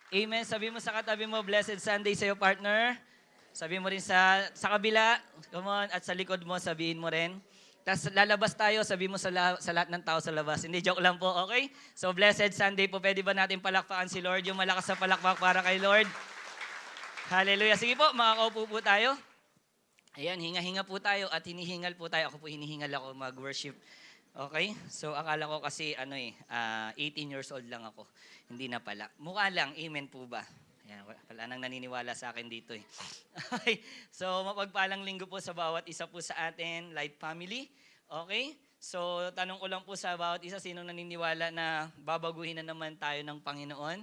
Amen. Sabi mo sa katabi mo, blessed Sunday sa'yo, partner. Sabi mo rin sa kabila, come on, at sa likod mo, sabihin mo rin. Tapos lalabas tayo, sabi mo sa lahat ng tao sa labas. Hindi, joke lang po, okay? So, blessed Sunday po. Pwede ba natin palakpakan si Lord? Yung malakas na palakpak para kay Lord. Hallelujah. Sige po, makakaupo po tayo. Ayan, hinga-hinga po tayo at hinihingal po tayo. Ako po hinihingal ako mag-worship. Okay? So, akala ko kasi 18 years old lang ako. Hindi na pala. Mukha lang, amen po ba? Ayan, wala nang naniniwala sa akin dito eh. Okay? So, mapagpalang linggo po sa bawat isa po sa atin, Light Family. Okay? So, tanong ko lang po sa bawat isa, sino naniniwala na babaguhin na naman tayo ng Panginoon?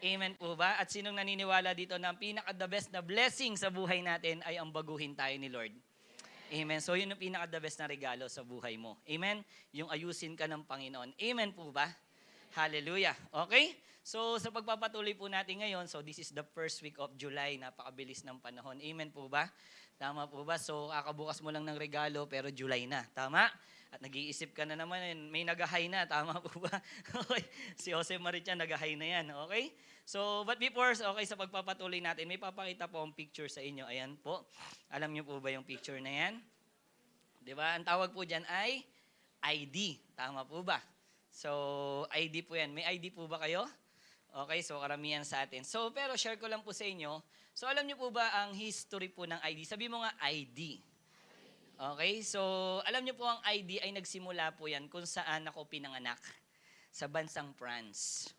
Amen po ba? At sinong naniniwala dito na ang pinaka-the best na blessing sa buhay natin ay ang baguhin tayo ni Lord? Amen. So yun ang pinaka-the best na regalo sa buhay mo. Amen? Yung ayusin ka ng Panginoon. Amen po ba? Hallelujah. Okay? So sa pagpapatuloy po natin ngayon, so this is the first week of July. Napakabilis ng panahon. Amen po ba? Tama po ba? So kakabukas mo lang ng regalo pero July na. Tama? At nag-iisip ka na naman, may nag-high na. Tama po ba? Okay. Si Jose Maricha nag-high na yan. Okay? So, but before, okay, sa pagpapatuloy natin, may papakita po ang picture sa inyo. Ayan po. Alam niyo po ba yung picture na yan? Di ba? Ang tawag po dyan ay ID. Tama po ba? So, ID po yan. May ID po ba kayo? Okay, so karamihan sa atin. So, pero share ko lang po sa inyo. So, alam niyo po ba ang history po ng ID? Sabi mo nga ID. Okay, so alam niyo po ang ID ay nagsimula po yan kung saan ako pinanganak. Sa bansang France.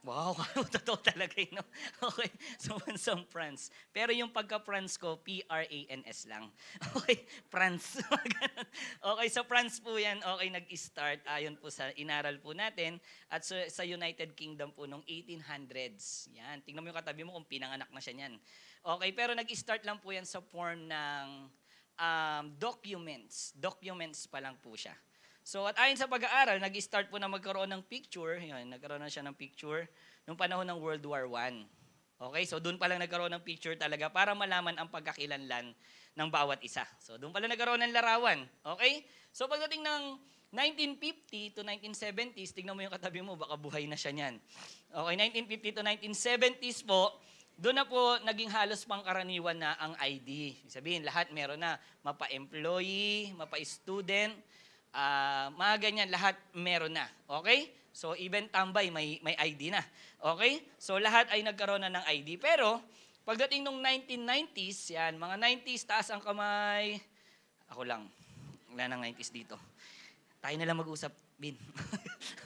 Wow, totoo talaga yun. No? Okay, so bansang France. Pero yung pagka-France ko, P-R-A-N-S lang. Okay, France. Okay, so France po yan, okay, nag-start. Ayon po sa inaral po natin. At sa United Kingdom po noong 1800s. Yan, tingnan mo yung katabi mo kung pinanganak na siya niyan. Okay, pero nag-start lang po yan sa form ng documents. Documents pa lang po siya. So at ayon sa pag-aaral, nag-start po na magkaroon ng picture. Yun, nagkaroon na siya ng picture noong panahon ng World War I. Okay, so doon pa lang nagkaroon ng picture talaga para malaman ang pagkakilanlan ng bawat isa. So doon pa lang nagkaroon ng larawan. Okay? So pagdating ng 1950 to 1970s, tignan mo yung katabi mo, baka buhay na siya niyan. Okay, 1950 to 1970s po, doon na po naging halos pangkaraniwan na ang ID. Sabihin, lahat meron na. Mapa-employee, mapa-student, mga ganyan, lahat meron na. Okay? So, even tambay, may ID na. Okay? So, lahat ay nagkaroon na ng ID. Pero, pagdating nung 1990s, yan, mga 90s, taas ang kamay. Ako lang. Wala nang 90s dito. Tayo na lang mag-usap, Bin.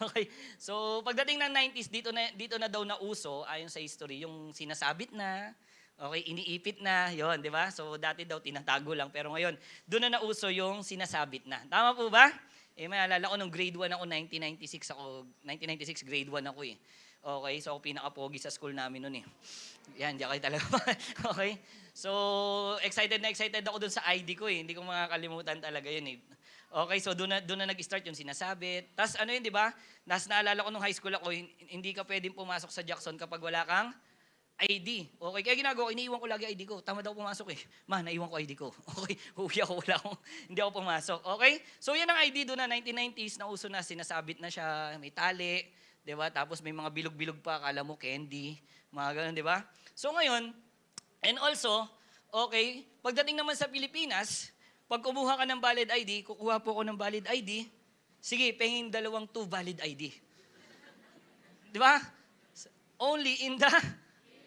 Okay? So, pagdating ng 90s, dito na daw na uso, ayon sa history, yung sinasabit na, okay, iniipit na, yon, di ba? So, dati daw tinatago lang, pero ngayon, doon na nauso yung sinasabit na. Tama po ba? Maalala ko nung grade 1 ako, 1996 grade 1 ako eh. Okay, so ako pinaka-pogi sa school namin noon eh. Yan, diyan kayo talaga. Okay? So, excited ako dun sa ID ko eh. Hindi ko makakalimutan talaga yun eh. Okay, so doon na nag-start yung sinasabit. Tapos ano yun, di ba? Naalala ko nung high school ako, hindi ka pwedeng pumasok sa Jackson kapag wala kang ID. Okay, kaya ginagawa ko, iniiwan ko lagi ID ko. Tama daw pumasok eh. Ma, naiwan ko ID ko. Okay, huwi ako, hindi ako pumasok. Okay? So yan ang ID doon na 1990s, na uso na, sinasabit na siya, may tali, di ba? Tapos may mga bilog-bilog pa, akala mo candy, mga ganun, di ba? So ngayon, and also, okay, pagdating naman sa Pilipinas, pag kumuha ka ng valid ID, kukuha po ako ng valid ID, sige, penging 2 valid ID. Di ba? Only in the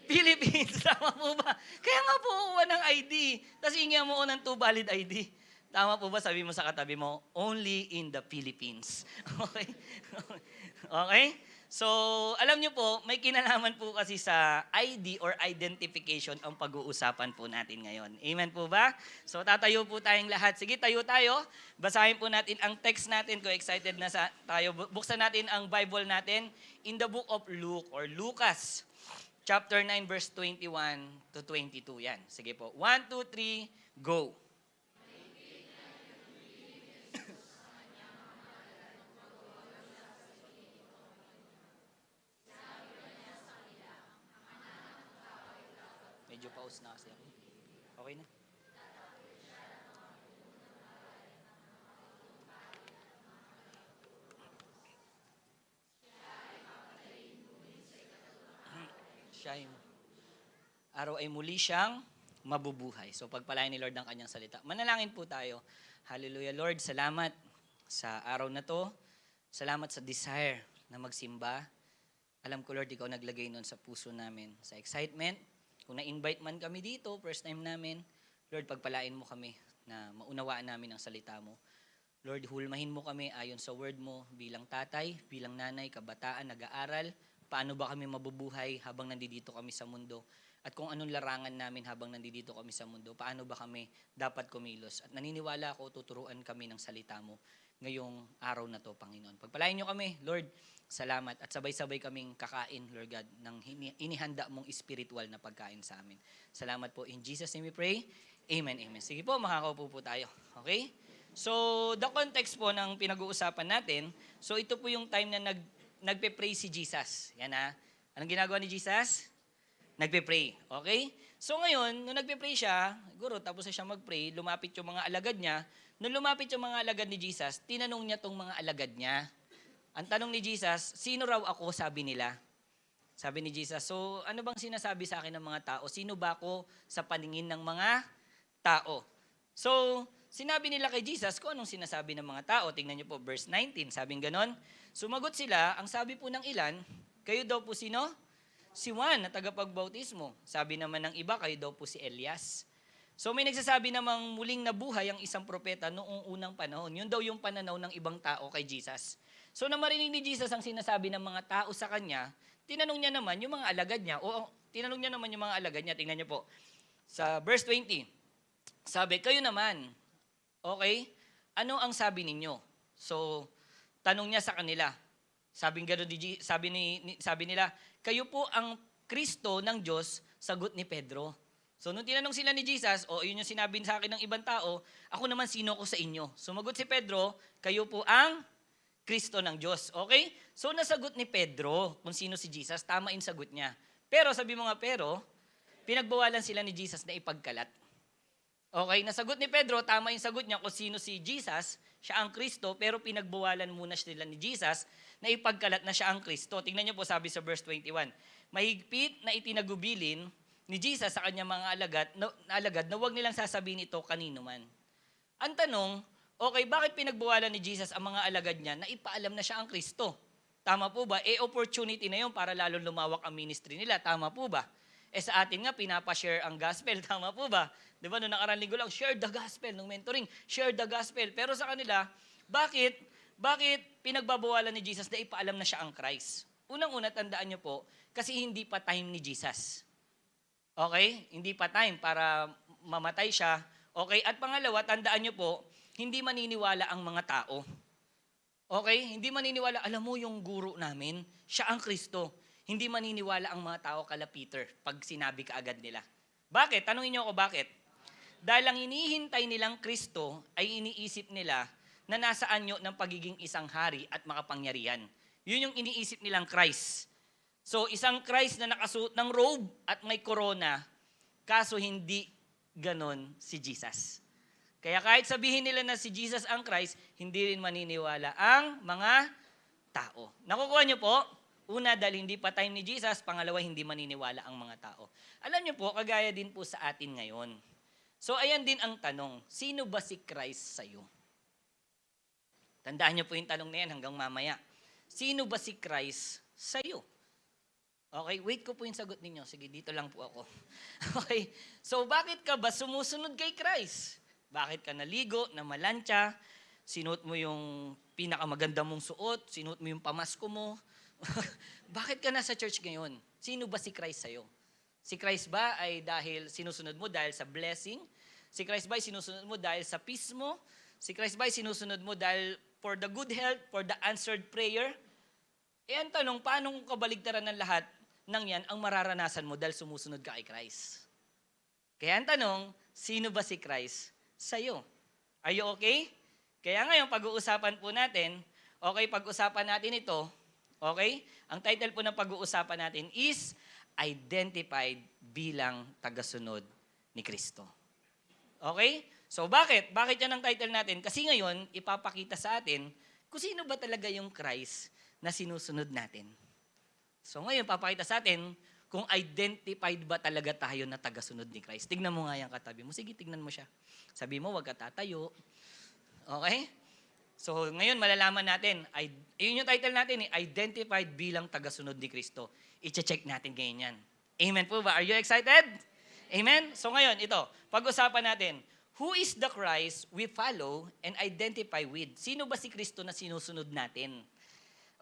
Philippines. Tama po ba? Kaya nga po kukuha ng ID. Tapos ingyan mo ko ng 2 valid ID. Tama po ba? Sabi mo sa katabi mo, only in the Philippines. Okay? Okay? So, alam nyo po, may kinalaman po kasi sa ID or identification ang pag-uusapan po natin ngayon. Amen po ba? So, tatayo po tayong lahat. Sige, tayo tayo. Basahin po natin ang text natin kung excited na tayo. Buksan natin ang Bible natin in the book of Luke or Lucas, chapter 9, verse 21 to 22. Yan. Sige po. 1, 2, 3, go. Medyo pause na kasi ako. Okay na. Araw ay muli siyang mabubuhay. So pagpalain ni Lord ang kanyang salita. Manalangin po tayo. Hallelujah, Lord. Salamat sa araw na to. Salamat sa desire na magsimba. Alam ko, Lord, ikaw naglagay nun sa puso namin. Sa excitement. Kung na-invite man kami dito, first time namin, Lord, pagpalain mo kami na maunawaan namin ang salita mo. Lord, hulmahin mo kami ayon sa word mo bilang tatay, bilang nanay, kabataan, nag-aaral. Paano ba kami mabubuhay habang nandito kami sa mundo? At kung anong larangan namin habang nandito kami sa mundo, paano ba kami dapat kumilos? At naniniwala ako, tuturuan kami ng salita mo ngayong araw na to, Panginoon. Pagpalain nyo kami, Lord, salamat. At sabay-sabay kaming kakain, Lord God, ng inihanda mong spiritual na pagkain sa amin. Salamat po. In Jesus' name we pray. Amen, amen. Sige po, makakaupo po tayo. Okay? So, the context po ng pinag-uusapan natin, so ito po yung time na nagpe-pray si Jesus. Yan ha. Anong ginagawa ni Jesus? Nagpe-pray. Okay? So ngayon, nung nagpe-pray siya, siguro tapos na siya mag-pray, lumapit yung mga alagad niya. Nung lumapit yung mga alagad ni Jesus, tinanong niya tong mga alagad niya. Ang tanong ni Jesus, sino raw ako, sabi nila. Sabi ni Jesus, so ano bang sinasabi sa akin ng mga tao? Sino ba ako sa paningin ng mga tao? So, sinabi nila kay Jesus kung anong sinasabi ng mga tao. Tingnan niyo po, verse 19, sabing ganon. Sumagot sila, ang sabi po ng ilan, kayo daw po sino? Si Juan na tagapagbautismo. Sabi naman ng iba, kayo daw po si Elias. So may nagsasabi namang muling nabuhay ang isang propeta noong unang panahon. Yun daw yung pananaw ng ibang tao kay Jesus. So na marinig ni Jesus ang sinasabi ng mga tao sa kanya, tinanong niya naman yung mga alagad niya, tinanong niya naman yung mga alagad niya, tingnan niyo po. Sa verse 20, sabi, kayo naman, okay, ano ang sabi ninyo? So, tanong niya sa kanila. Sabi nila, kayo po ang Kristo ng Diyos, sagot ni Pedro. So, nung tinanong sila ni Jesus, yun yung sinabi sa akin ng ibang tao, ako naman sino ko sa inyo? Sumagot si Pedro, kayo po ang Kristo ng Diyos. Okay? So, nasagot ni Pedro kung sino si Jesus, tama yung sagot niya. Pero, sabi mo nga, pinagbawalan sila ni Jesus na ipagkalat. Okay, nasagot ni Pedro, tama yung sagot niya kung sino si Jesus, siya ang Kristo, pero pinagbawalan muna sila ni Jesus na ipagkalat na siya ang Kristo. Tingnan niyo po, sabi sa verse 21, mahigpit na itinagubilin ni Jesus sa kanyang mga alagad na huwag nilang sasabihin ito kanino man. Ang tanong, okay, bakit pinagbawalan ni Jesus ang mga alagad niya na ipaalam na siya ang Kristo? Tama po ba? Opportunity na yun para lalo lumawak ang ministry nila. Tama po ba? Sa atin nga, pinapashare ang gospel. Tama po ba? Di ba, noong nakarang linggo lang, share the gospel. Nung mentoring, share the gospel. Pero sa kanila, bakit pinagbabawalan ni Jesus na ipaalam na siya ang Christ? Unang-una, tandaan niyo po, kasi hindi pa time ni Jesus. Okay? Hindi pa time para mamatay siya. Okay? At pangalawa, tandaan niyo po, hindi maniniwala ang mga tao. Okay? Hindi maniniwala, alam mo yung guro namin, siya ang Kristo. Hindi maniniwala ang mga tao kala Peter pag sinabi kaagad nila. Bakit? Tanungin niyo ako bakit? Dahil ang inihintay nilang Kristo ay iniisip nila na nasa anyo ng pagiging isang hari at makapangyarihan. Yun yung iniisip nilang Christ. So, isang Christ na nakasuot ng robe at may corona, kaso hindi ganon si Jesus. Kaya kahit sabihin nila na si Jesus ang Christ, hindi rin maniniwala ang mga tao. Nakukuha niyo po? Una, dahil hindi pa time ni Jesus. Pangalawa, hindi maniniwala ang mga tao. Alam niyo po, kagaya din po sa atin ngayon. So, ayan din ang tanong, sino ba si Christ sa'yo? Tandaan niyo po yung tanong na yan hanggang mamaya. Sino ba si Christ sa'yo? Okay, wait ko po yung sagot ninyo. Sige, dito lang po ako. Okay, so bakit ka ba sumusunod kay Christ? Bakit ka naligo, namalantya, sinuot mo yung pinakamaganda mong suot, sinuot mo yung pamasko mo? Bakit ka nasa church ngayon? Sino ba si Christ sa'yo? Si Christ ba ay dahil sinusunod mo dahil sa blessing? Si Christ ba ay sinusunod mo dahil sa peace mo? Si Christ ba ay sinusunod mo dahil for the good health, for the answered prayer? Ang tanong, paano kung kabaligtaran ng lahat ng yan ang mararanasan mo dahil sumusunod ka kay Christ? Kaya ang tanong, sino ba si Christ sa'yo? Are you okay? Kaya ngayon, pag-uusapan po natin, okay, pag-usapan natin ito, okay? Ang title po ng pag-uusapan natin is Identified bilang tagasunod ni Kristo. Okay? So bakit? Bakit yan ang title natin? Kasi ngayon, ipapakita sa atin kung sino ba talaga yung Christ na sinusunod natin. So ngayon, papakita sa atin kung identified ba talaga tayo na tagasunod ni Christ. Tignan mo nga yung katabi mo. Sige, tignan mo siya. Sabi mo, wag ka tatayo. Okay? So, ngayon malalaman natin, yun yung title natin, Identified bilang tagasunod ni Kristo. I-check natin ngayon yan. Amen po ba? Are you excited? Amen? So ngayon, ito, pag-usapan natin, who is the Christ we follow and identify with? Sino ba si Kristo na sinusunod natin?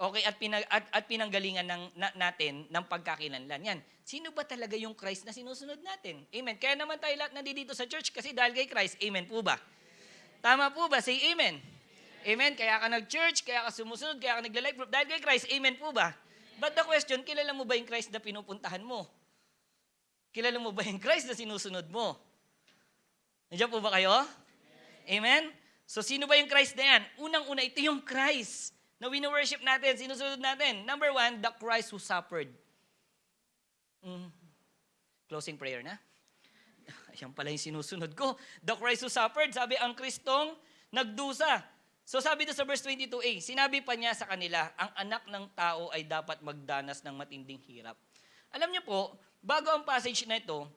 Okay, at pinanggalingan natin ng pagkakilanlan. Yan. Sino ba talaga yung Christ na sinusunod natin? Amen. Kaya naman tayo lahat nandito sa church kasi dahil kay Christ. Amen po ba? Tama po ba? Say amen. Amen. Kaya ka nag-church, kaya ka sumusunod, kaya ka nagla-life group dahil kay Christ. Amen po ba? But the question, kilala mo ba yung Christ na pinupuntahan mo? Kilala mo ba yung Christ na sinusunod mo? Nandiyan po ba kayo? Amen? So sino ba yung Christ na yan? Unang-una, ito yung Christ na wino-worship natin, sinusunod natin. Number 1, the Christ who suffered. Closing prayer na. Ayan pala yung sinusunod ko. The Christ who suffered. Sabi, ang Kristong nagdusa. So sabi doon sa verse 22a, sinabi pa niya sa kanila, ang anak ng tao ay dapat magdanas ng matinding hirap. Alam niyo po, bago ang passage na ito,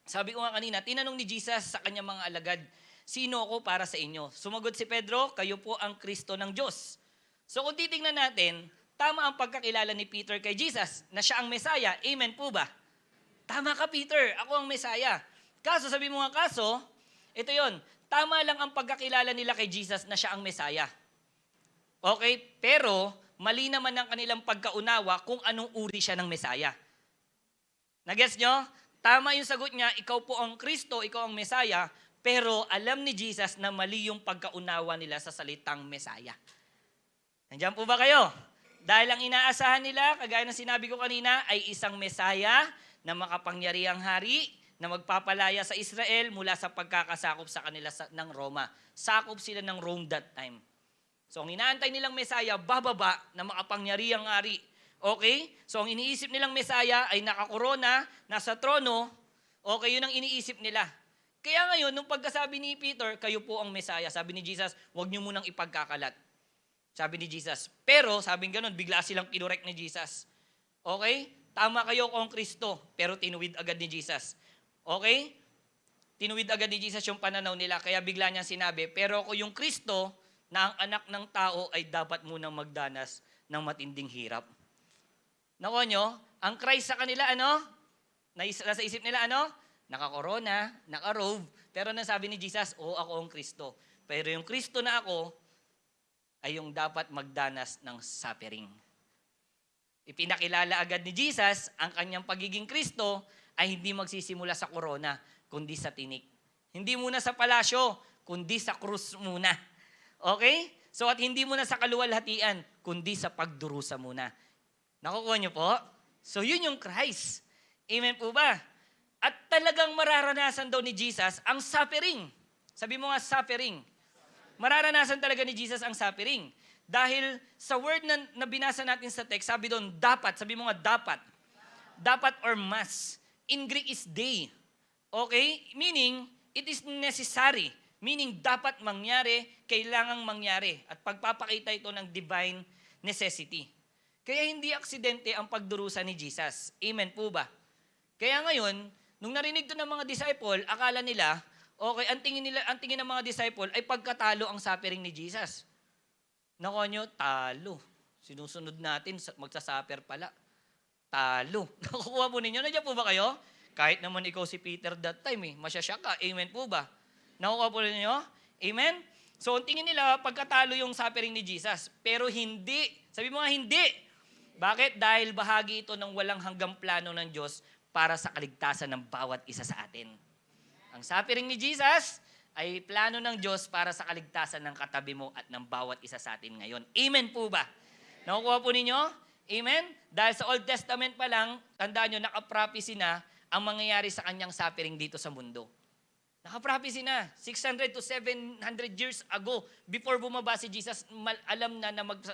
sabi ko nga kanina, tinanong ni Jesus sa kanyang mga alagad, sino ako para sa inyo? Sumagot si Pedro, kayo po ang Kristo ng Diyos. So kung titingnan natin, tama ang pagkakilala ni Peter kay Jesus, na siya ang Mesaya. Amen po ba? Tama ka, Peter, ako ang Mesaya. Kaso, sabi mo nga kaso, ito yon, tama lang ang pagkakilala nila kay Jesus na siya ang Mesaya. Okay? Pero, mali naman ang kanilang pagkaunawa kung anong uri siya ng Mesaya. Nagets nyo? Tama yung sagot niya, ikaw po ang Kristo, ikaw ang Mesaya, pero alam ni Jesus na mali yung pagkaunawa nila sa salitang Mesaya. Nandiyan po ba kayo? Dahil ang inaasahan nila, kagaya ng sinabi ko kanina, ay isang Mesaya na makapangyarihang hari na magpapalaya sa Israel mula sa pagkakasakop sa kanila ng Roma. Sakop sila ng Rome that time. So ang inaantay nilang Mesaya, bababa na makapangyarihang hari. Okay? So ang iniisip nilang Mesaya ay nakakorona, nasa trono. Okay, yun ang iniisip nila. Kaya ngayon, nung pagkasabi ni Peter, kayo po ang Mesaya, sabi ni Jesus, huwag niyo munang ipagkakalat. Sabi ni Jesus. Pero, sabing ganun, bigla silang pinurek ni Jesus. Okay? Tama kayo kung Kristo, pero tinuwid agad ni Jesus. Okay? Tinuwid agad ni Jesus yung pananaw nila, kaya bigla niyang sinabi, pero ako yung Kristo, na ang anak ng tao ay dapat munang magdanas ng matinding hirap. Nakuha nyo? Ang Christ sa kanila, ano? Nasa isip nila, ano? Nakakorona, naka-robe. Pero nasabi ni Jesus, ako ang Kristo. Pero yung Kristo na ako, ay yung dapat magdanas ng suffering. Ipinakilala agad ni Jesus, ang kanyang pagiging Kristo ay hindi magsisimula sa korona, kundi sa tinik. Hindi muna sa palasyo, kundi sa krus muna. Okay? So at hindi muna sa kaluwalhatian, kundi sa pagdurusa muna. Nakukuha niyo po? So yun yung Christ. Amen po ba? At talagang mararanasan daw ni Jesus ang suffering. Sabi mo nga, suffering. Mararanasan talaga ni Jesus ang suffering. Dahil sa word na binasa natin sa text, sabi doon, dapat. Sabi mo nga, dapat. Dapat or must. In Greek is they. Okay? Meaning, it is necessary. Meaning, dapat mangyari, kailangang mangyari. At pagpapakita ito ng divine necessity. Kaya hindi aksidente ang pagdurusa ni Jesus. Amen po ba? Kaya ngayon, nung narinig to ng mga disciple, akala nila, okay, ang tingin ng mga disciple ay pagkatalo ang suffering ni Jesus. Nakuha nyo, talo. Sinusunod natin, magsasuffer pala. Talo. Nakukuha po ninyo. Nandiyan po ba kayo? Kahit naman ikaw si Peter that time, masyasya ka. Amen po ba? Nakukuha po ninyo? Amen? So, ang tingin nila, pagkatalo yung suffering ni Jesus. Pero hindi. Sabi mo nga, hindi. Bakit? Dahil bahagi ito ng walang hanggang plano ng Diyos para sa kaligtasan ng bawat isa sa atin. Ang suffering ni Jesus ay plano ng Diyos para sa kaligtasan ng katabi mo at ng bawat isa sa atin ngayon. Amen po ba? Nakukuha po ninyo? Amen? Dahil sa Old Testament pa lang, tandaan nyo, naka-prophecy na ang mangyayari sa kanyang suffering dito sa mundo. Naka-prophecy na. 600 to 700 years ago, before bumaba si Jesus, alam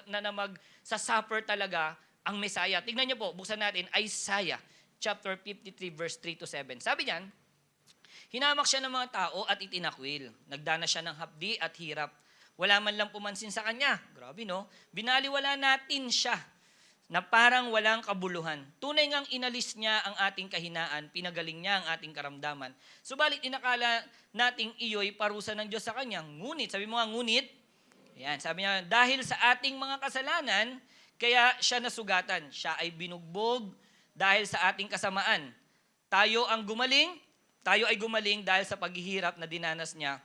na magsasuffer talaga ang Messiah. Tignan nyo po, buksan natin, Isaiah chapter 53 verse 3 to 7. Sabi niyan, hinamak siya ng mga tao at itinakwil. Nagdana siya ng hapdi at hirap. Wala man lang pumansin sa kanya. Grabe no? Binaliwala natin siya. na parang walang kabuluhan. Tunay ngang inalis niya ang ating kahinaan, pinagaling niya ang ating karamdaman. Subalit inakala nating iyo'y parusa ng Diyos sa kanya. Ngunit, sabi mo nga, ngunit, yan, sabi niya, dahil sa ating mga kasalanan, kaya siya nasugatan. Siya ay binugbog dahil sa ating kasamaan. Tayo ay gumaling dahil sa paghihirap na dinanas niya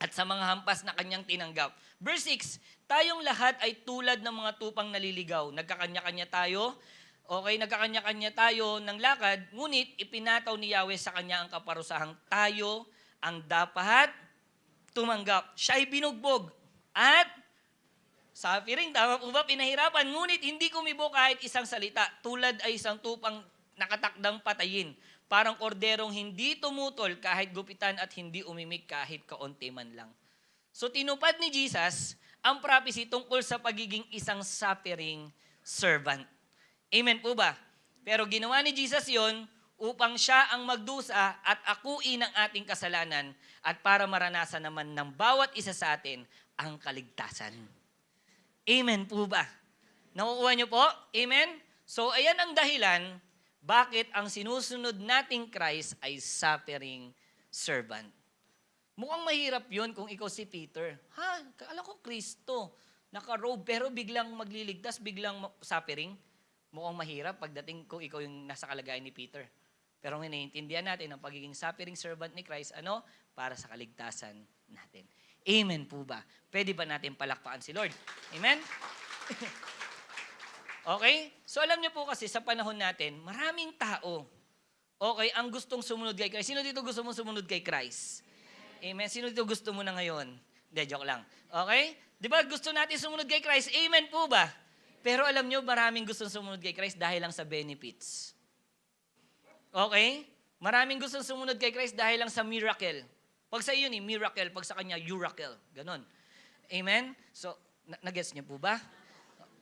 at sa mga hampas na kanyang tinanggap. Verse 6, tayong lahat ay tulad ng mga tupang naliligaw. Nagkakanya-kanya tayo. Okay, nagkakanya-kanya tayo ng lakad, ngunit ipinataw ni Yahweh sa kanya ang kaparusahang tayo ang dapat tumanggap. Siya ay binugbog at suffering, tama po ba? Pinahirapan, ngunit hindi kumibo kahit isang salita. Tulad ay isang tupang nakatakdang patayin. Parang korderong hindi tumutol kahit gupitan at hindi umimik kahit kaunti man lang. So tinupad ni Jesus ang prophecy tungkol sa pagiging isang suffering servant. Amen po ba? Pero ginawa ni Jesus yon upang siya ang magdusa at akuin ang ating kasalanan at para maranasan naman ng bawat isa sa atin ang kaligtasan. Amen po ba? Nakukuha niyo po? Amen? So ayan ang dahilan bakit ang sinusunod nating Christ ay suffering servant. Mukhang mahirap yun kung ikaw si Peter. Alam ko Kristo, naka-robe pero biglang magliligtas, biglang suffering. Mukhang mahirap pagdating kung ikaw yung nasa kalagayan ni Peter. Pero naiintindihan natin ang pagiging suffering servant ni Christ, para sa kaligtasan natin. Amen po ba? Pwede ba natin palakpakan si Lord? Amen? Okay? So alam niyo po kasi sa panahon natin, maraming tao, ang gustong sumunod kay Christ. Sino dito gusto mong sumunod kay Christ? Amen? Sino dito gusto mo na ngayon? Hindi, joke lang. Okay? Di ba gusto natin sumunod kay Christ? Amen po ba? Pero alam niyo, maraming gustong sumunod kay Christ dahil lang sa benefits. Okay? Maraming gustong sumunod kay Christ dahil lang sa miracle. Pag sa iyo ni miracle, pag sa kanya, euracle. Ganon. Amen? So, nag-gets niyo po ba?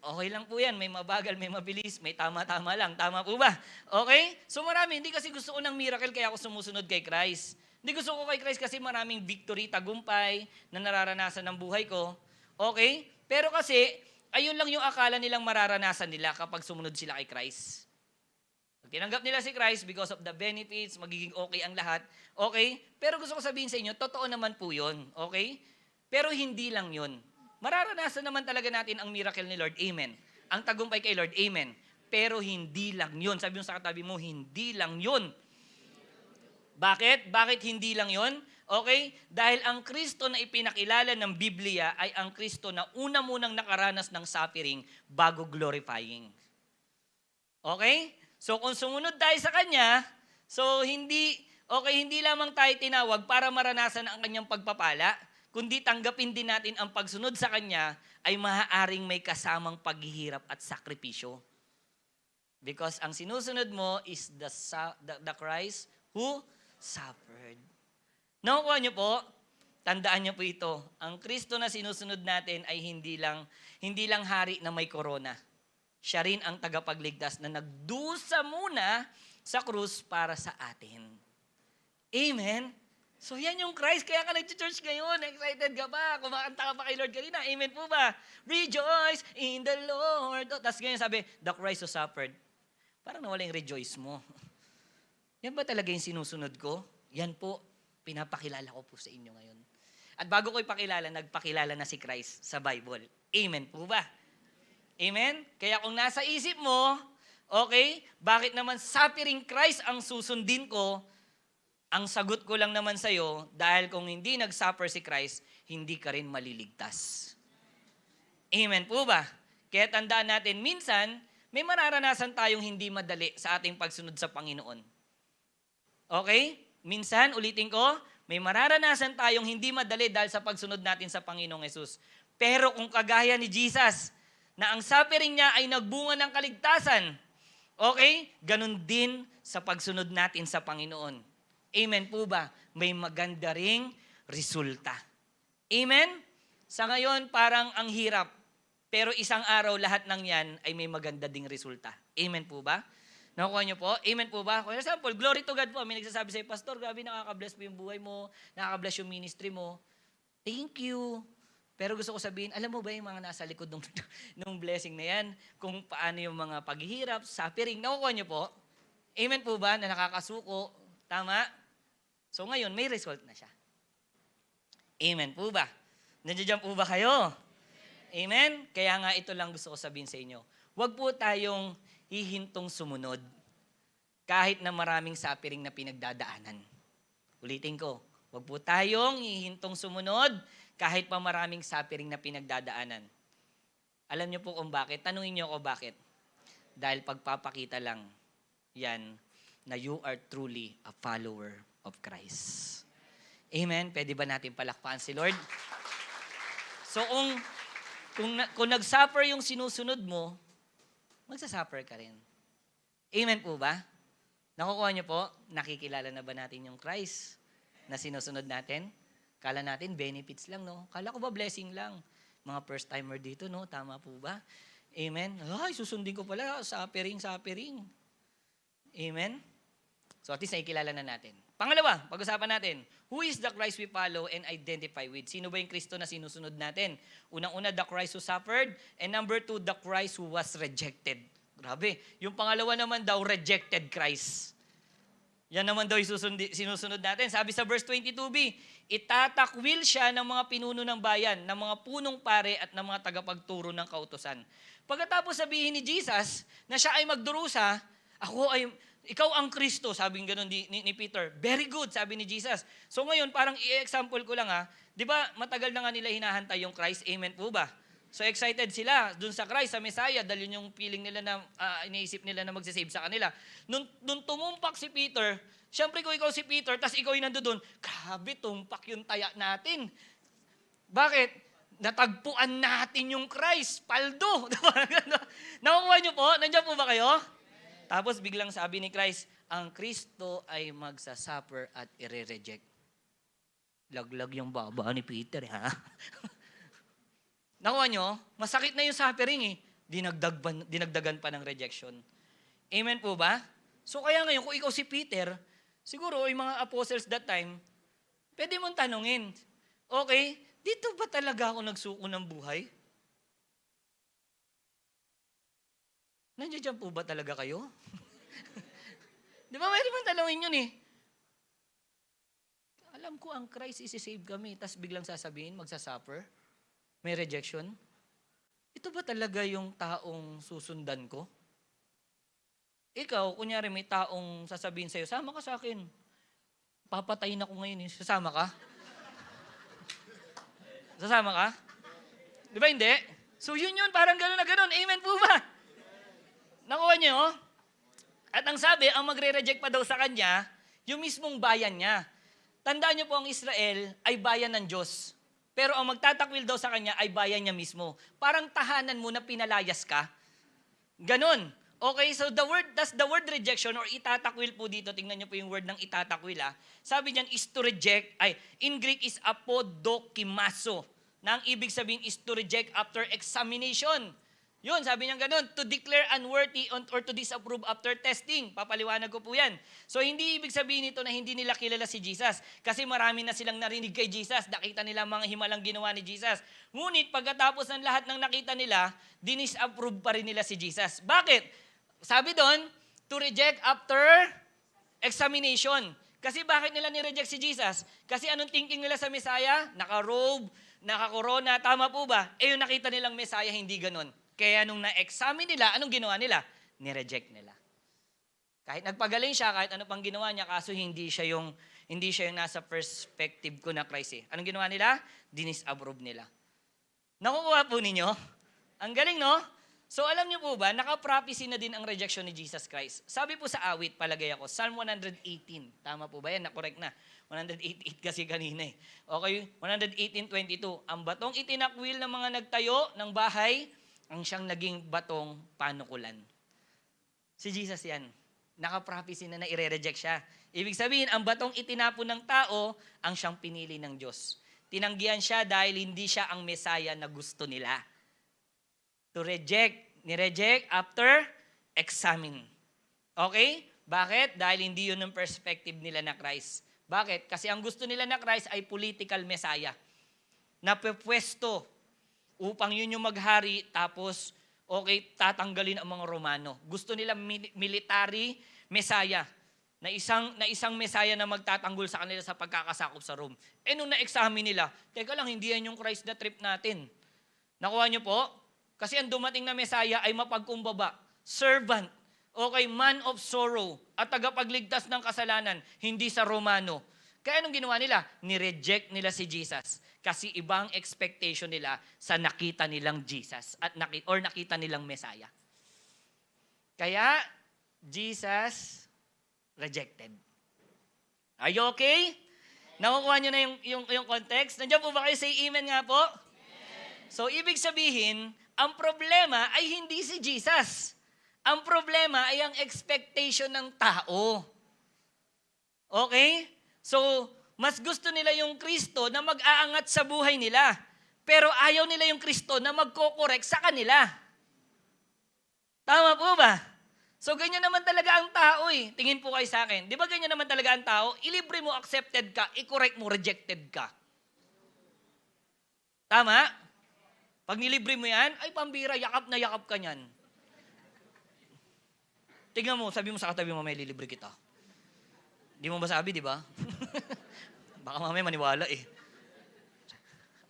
Okay lang po yan. May mabagal, may mabilis, may tama-tama lang. Tama po ba? Okay? So marami, hindi kasi gusto ko ng miracle kaya ako sumusunod kay Christ. Hindi gusto ko kay Christ kasi maraming victory, tagumpay na nararanasan ng buhay ko. Okay? Pero kasi, ayun lang yung akala nilang mararanasan nila kapag sumunod sila kay Christ. Pag tinanggap nila si Christ because of the benefits, magiging okay ang lahat. Okay? Pero gusto ko sabihin sa inyo, totoo naman po yun. Okay? Pero hindi lang yun. Mararanasan naman talaga natin ang miracle ni Lord. Amen. Ang tagumpay kay Lord. Amen. Pero hindi lang yun. Sabi mo sa katabi mo, hindi lang yun. Bakit? Bakit hindi lang yun? Okay? Dahil ang Kristo na ipinakilala ng Biblia ay ang Kristo na una munang nakaranas ng suffering bago glorifying. Okay? So kung sumunod tayo sa Kanya, so hindi lamang tayo tinawag para maranasan ang Kanyang pagpapala, kundi tanggapin din natin ang pagsunod sa Kanya ay maaaring may kasamang paghihirap at sakripisyo. Because ang sinusunod mo is the Christ who suffered. Nakukuha niyo po? Tandaan niyo po ito. Ang Kristo na sinusunod natin ay hindi lang hari na may korona. Siya rin ang tagapagligtas na nagdusa muna sa krus para sa atin. Amen? So yan yung Christ, kaya ka nag-church ngayon, excited ka ba? Kumakanta ka pa kay Lord kanina, amen po ba? Rejoice in the Lord. Tapos ganyan sabi, the Christ who suffered. Parang nawala yung rejoice mo. Yan ba talaga yung sinusunod ko? Yan po, pinapakilala ko po sa inyo ngayon. At bago ko ipakilala, nagpakilala na si Christ sa Bible. Amen po ba? Amen? Kaya kung nasa isip mo, okay, bakit naman suffering Christ ang susundin ko? Ang sagot ko lang naman sa'yo, dahil kung hindi nag-suffer si Christ, hindi ka rin maliligtas. Amen po ba? Kaya tandaan natin, minsan, may mararanasan tayong hindi madali sa ating pagsunod sa Panginoon. Okay? Minsan, ulitin ko, may mararanasan tayong hindi madali dahil sa pagsunod natin sa Panginoong Yesus. Pero kung kagaya ni Jesus, na ang suffering niya ay nagbunga ng kaligtasan, okay? Ganun din sa pagsunod natin sa Panginoon. Amen po ba? May maganda ring resulta. Amen? Sa ngayon, parang ang hirap. Pero isang araw, lahat ng yan ay may maganda ding resulta. Amen po ba? Nakukuha niyo po? Amen po ba? For example, glory to God po. May nagsasabi sa'yo, Pastor, grabe nakaka-bless po yung buhay mo, nakaka-bless yung ministry mo. Thank you. Pero gusto ko sabihin, alam mo ba yung mga nasa likod nung blessing na yan? Kung paano yung mga paghihirap, suffering, nakukuha niyo po? Amen po ba na nakakasuko? Tama? So ngayon, may result na siya. Amen po ba? Nandiyan po ba kayo? Amen? Kaya nga ito lang gusto ko sabihin sa inyo. Huwag po tayong hihintong sumunod kahit na maraming suffering na pinagdadaanan. Ulitin ko, huwag po tayong hihintong sumunod kahit pa maraming suffering na pinagdadaanan. Alam niyo po kung bakit? Tanungin niyo ako bakit. Dahil pagpapakita lang yan na you are truly a follower of Christ. Amen? Pwede ba natin palakpakan si Lord? So kung nag-suffer yung sinusunod mo, magsasuffer ka rin. Amen po ba? Nakukuha niyo po, nakikilala na ba natin yung Christ na sinusunod natin? Kala natin benefits lang, no? Kala ko ba blessing lang? Mga first timer dito, no? Tama po ba? Amen? Ay, susundin ko pala, suffering. Amen? So at least nakikilala na natin. Pangalawa, pag-usapan natin, who is the Christ we follow and identify with? Sino ba yung Kristo na sinusunod natin? Unang-una, the Christ who suffered. And number 2, the Christ who was rejected. Grabe. Yung pangalawa naman daw, rejected Christ. Yan naman daw yung sinusunod natin. Sabi sa verse 22b, itatakwil siya ng mga pinuno ng bayan, ng mga punong pare at ng mga tagapagturo ng kautusan. Pagkatapos sabihin ni Jesus na siya ay magdurusa, ikaw ang Kristo, sabi ng ganun ni Peter. Very good, sabi ni Jesus. So ngayon, parang i-example ko lang di ba matagal na nga nila hinahantay yung Christ, amen po ba? So excited sila dun sa Christ, sa Messiah, dahil yun yung feeling nila na iniisip nila na magsasave sa kanila. Nung tumumpak si Peter, syempre kung ikaw si Peter, tas ikaw yung nandoon, grabe, tumpak yung taya natin. Bakit? Natagpuan natin yung Christ, paldo. Nakukuha niyo po? Nandiyan po ba kayo? Tapos biglang sabi ni Christ, ang Kristo ay magsasuffer at i-reject. Laglag yung baba ni Peter, ha? Nakuha nyo, masakit na yung suffering dinagdagan pa ng rejection. Amen po ba? So kaya ngayon, kung ikaw si Peter, siguro yung mga apostles that time, pwede mong tanungin, okay, dito ba talaga ako nagsuko ng buhay? Nandiyan po ba talaga kayo? Di ba, pwede mong tanungin yun Alam ko ang Christ isi-save kami, tapos biglang sasabihin, magsasuffer. May rejection? Ito ba talaga yung taong susundan ko? Ikaw, kunyari may taong sasabihin sa'yo, sama ka sa akin. Papatayin ako ngayon. Sasama ka? Sasama ka? Di ba hindi? So yun, parang gano'n na gano'n. Amen po ba? Nakuha niyo? At ang sabi, ang magre-reject pa daw sa kanya, yung mismong bayan niya. Tandaan niyo po, ang Israel ay bayan ng Diyos. Pero ang magtatakwil daw sa kanya ay bayan niya mismo. Parang tahanan mo na pinalayas ka. Ganon. Okay, so the word rejection or itatakwil po dito, tingnan niyo po yung word ng itatakwil. Sabi niyan is to reject, in Greek is apodokimaso. Na ang ibig sabihin is to reject after examination. Yun, sabi niya ganun, to declare unworthy or to disapprove after testing. Papaliwanag ko po yan. So, hindi ibig sabihin nito na hindi nila kilala si Jesus. Kasi marami na silang narinig kay Jesus. Nakita nila mga himalang ginawa ni Jesus. Ngunit, pagkatapos ng lahat ng nakita nila, dinisapprove pa rin nila si Jesus. Bakit? Sabi doon, to reject after examination. Kasi bakit nila ni-reject si Jesus? Kasi anong thinking nila sa Messiah? Naka-robe, naka-corona, tama po ba? Yung nakita nilang Messiah, hindi ganon. Kaya nung na-examine nila, anong ginawa nila? Ni-reject nila. Kahit nagpagaling siya, kahit ano pang ginawa niya, kaso hindi siya yung nasa perspective ko na Christ. Anong ginawa nila? Dinisapprove nila. Nakukuha po ninyo? Ang galing, no? So alam niyo po ba, naka-prophecy na din ang rejection ni Jesus Christ. Sabi po sa awit, palagay ako, Psalm 118. Tama po ba yan? Na-correct na. 188 kasi kanina Okay, 118:22. Ang batong itinakwil ng mga nagtayo ng bahay, ang siyang naging batong panukulan. Si Jesus yan. Naka-prophecy na i-reject siya. Ibig sabihin, ang batong itinapon ng tao, ang siyang pinili ng Diyos. Tinanggihan siya dahil hindi siya ang Messiah na gusto nila. To reject, ni-reject after examine. Okay? Bakit? Dahil hindi yun ang perspective nila na Christ. Bakit? Kasi ang gusto nila na Christ ay political Messiah. na pwesto upang yun yung maghari, tapos, okay, tatanggalin ang mga Romano. Gusto nila military Messiah, na isang Messiah na magtatanggol sa kanila sa pagkakasakop sa Rome. Nung na-examine nila, teka lang, hindi yan yung Christ na trip natin. Nakuha niyo po? Kasi ang dumating na Messiah ay mapagkumbaba, servant, okay, man of sorrow, at tagapagligtas ng kasalanan, hindi sa Romano. Kaya anong ginawa nila? Ni-reject nila si Jesus. Kasi ibang expectation nila sa nakita nilang Jesus or nakita nilang Messiah. Kaya, Jesus rejected. Are you okay? Nakukuha nyo na yung context? Nandiyan po ba kayo? Say amen nga po? Amen. So, ibig sabihin, ang problema ay hindi si Jesus. Ang problema ay ang expectation ng tao. Okay? So, mas gusto nila yung Kristo na mag-aangat sa buhay nila. Pero ayaw nila yung Kristo na magko-correct sa kanila. Tama po ba? So, ganyan naman talaga ang tao eh. Tingin po kayo sa akin. Di ba ganyan naman talaga ang tao? Ilibre mo, accepted ka. I-correct mo, rejected ka. Tama? Pag nilibre mo yan, ay pambira, yakap na yakap ka niyan. Tingnan mo, sabi mo sa katabi mo, may lilibre kita. Di mo ba sabi, di ba? Baka mamaya maniwala eh.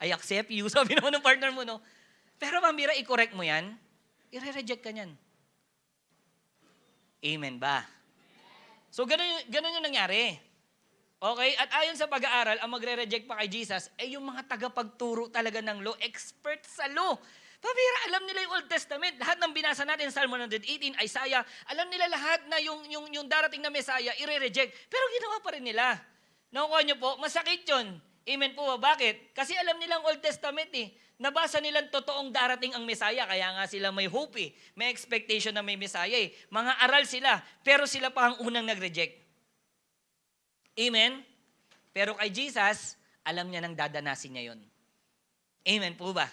I accept you, sabi naman ng partner mo, no? Pero pambira, i-correct mo yan, i-reject ka niyan. Amen ba? So, ganun yung nangyari. Okay? At ayon sa pag-aaral, ang magre-reject pa kay Jesus, ay yung mga tagapagturo talaga ng law, expert sa law. Pabira, alam nila yung Old Testament. Lahat ng binasa natin, Psalm 118, Isaiah, alam nila lahat na yung darating na Messiah, i-reject. Pero ginawa pa rin nila. Nakukuha niyo po, masakit yun. Amen po ba? Bakit? Kasi alam nilang Old Testament eh. Nabasa nilang totoong darating ang Messiah, kaya nga sila may hope eh. May expectation na may Messiah eh. Mga aral sila, pero sila pa ang unang nag-reject. Amen? Pero kay Jesus, alam niya nang dadanasin niya yon. Amen po ba?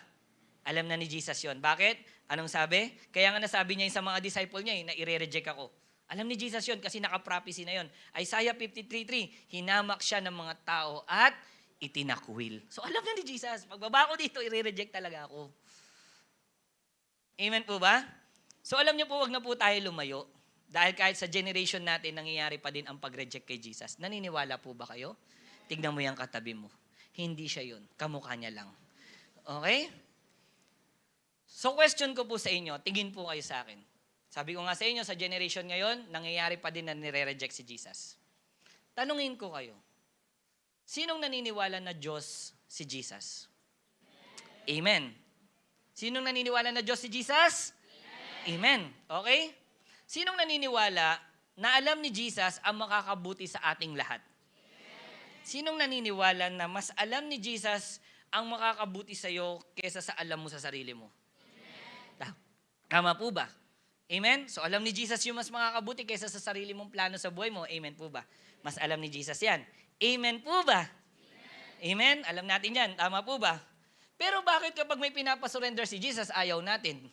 Alam na ni Jesus yon. Bakit? Anong sabi? Kaya nga nasabi niya sa mga disciple niya na i-reject ako. Alam ni Jesus yon kasi naka-prophecy na yon. Isaiah 53:3, hinamak siya ng mga tao at itinakwil. So alam na ni Jesus, pagbaba ko dito, i-reject talaga ako. Amen po ba? So alam niyo po, wag na po tayo lumayo. Dahil kahit sa generation natin, nangyayari pa din ang pag-reject kay Jesus. Naniniwala po ba kayo? Tignan mo yung katabi mo. Hindi siya yun. Kamukha niya lang. Okay? So question ko po sa inyo, tingin po kayo sa akin. Sabi ko nga sa inyo, sa generation ngayon, nangyayari pa din na nire-reject si Jesus. Tanungin ko kayo, sinong naniniwala na Diyos si Jesus? Amen. Sinong naniniwala na Diyos si Jesus? Amen. Okay? Sinong naniniwala na alam ni Jesus ang makakabuti sa ating lahat? Sinong naniniwala na mas alam ni Jesus ang makakabuti sa iyo kaysa sa alam mo sa sarili mo? Tama po ba? Amen? So alam ni Jesus yung mas makakabuti kaysa sa sarili mong plano sa buhay mo. Amen po ba? Mas alam ni Jesus yan. Amen po ba? Amen? Alam natin yan. Tama po ba? Pero bakit kapag may pinapasurrender si Jesus, ayaw natin?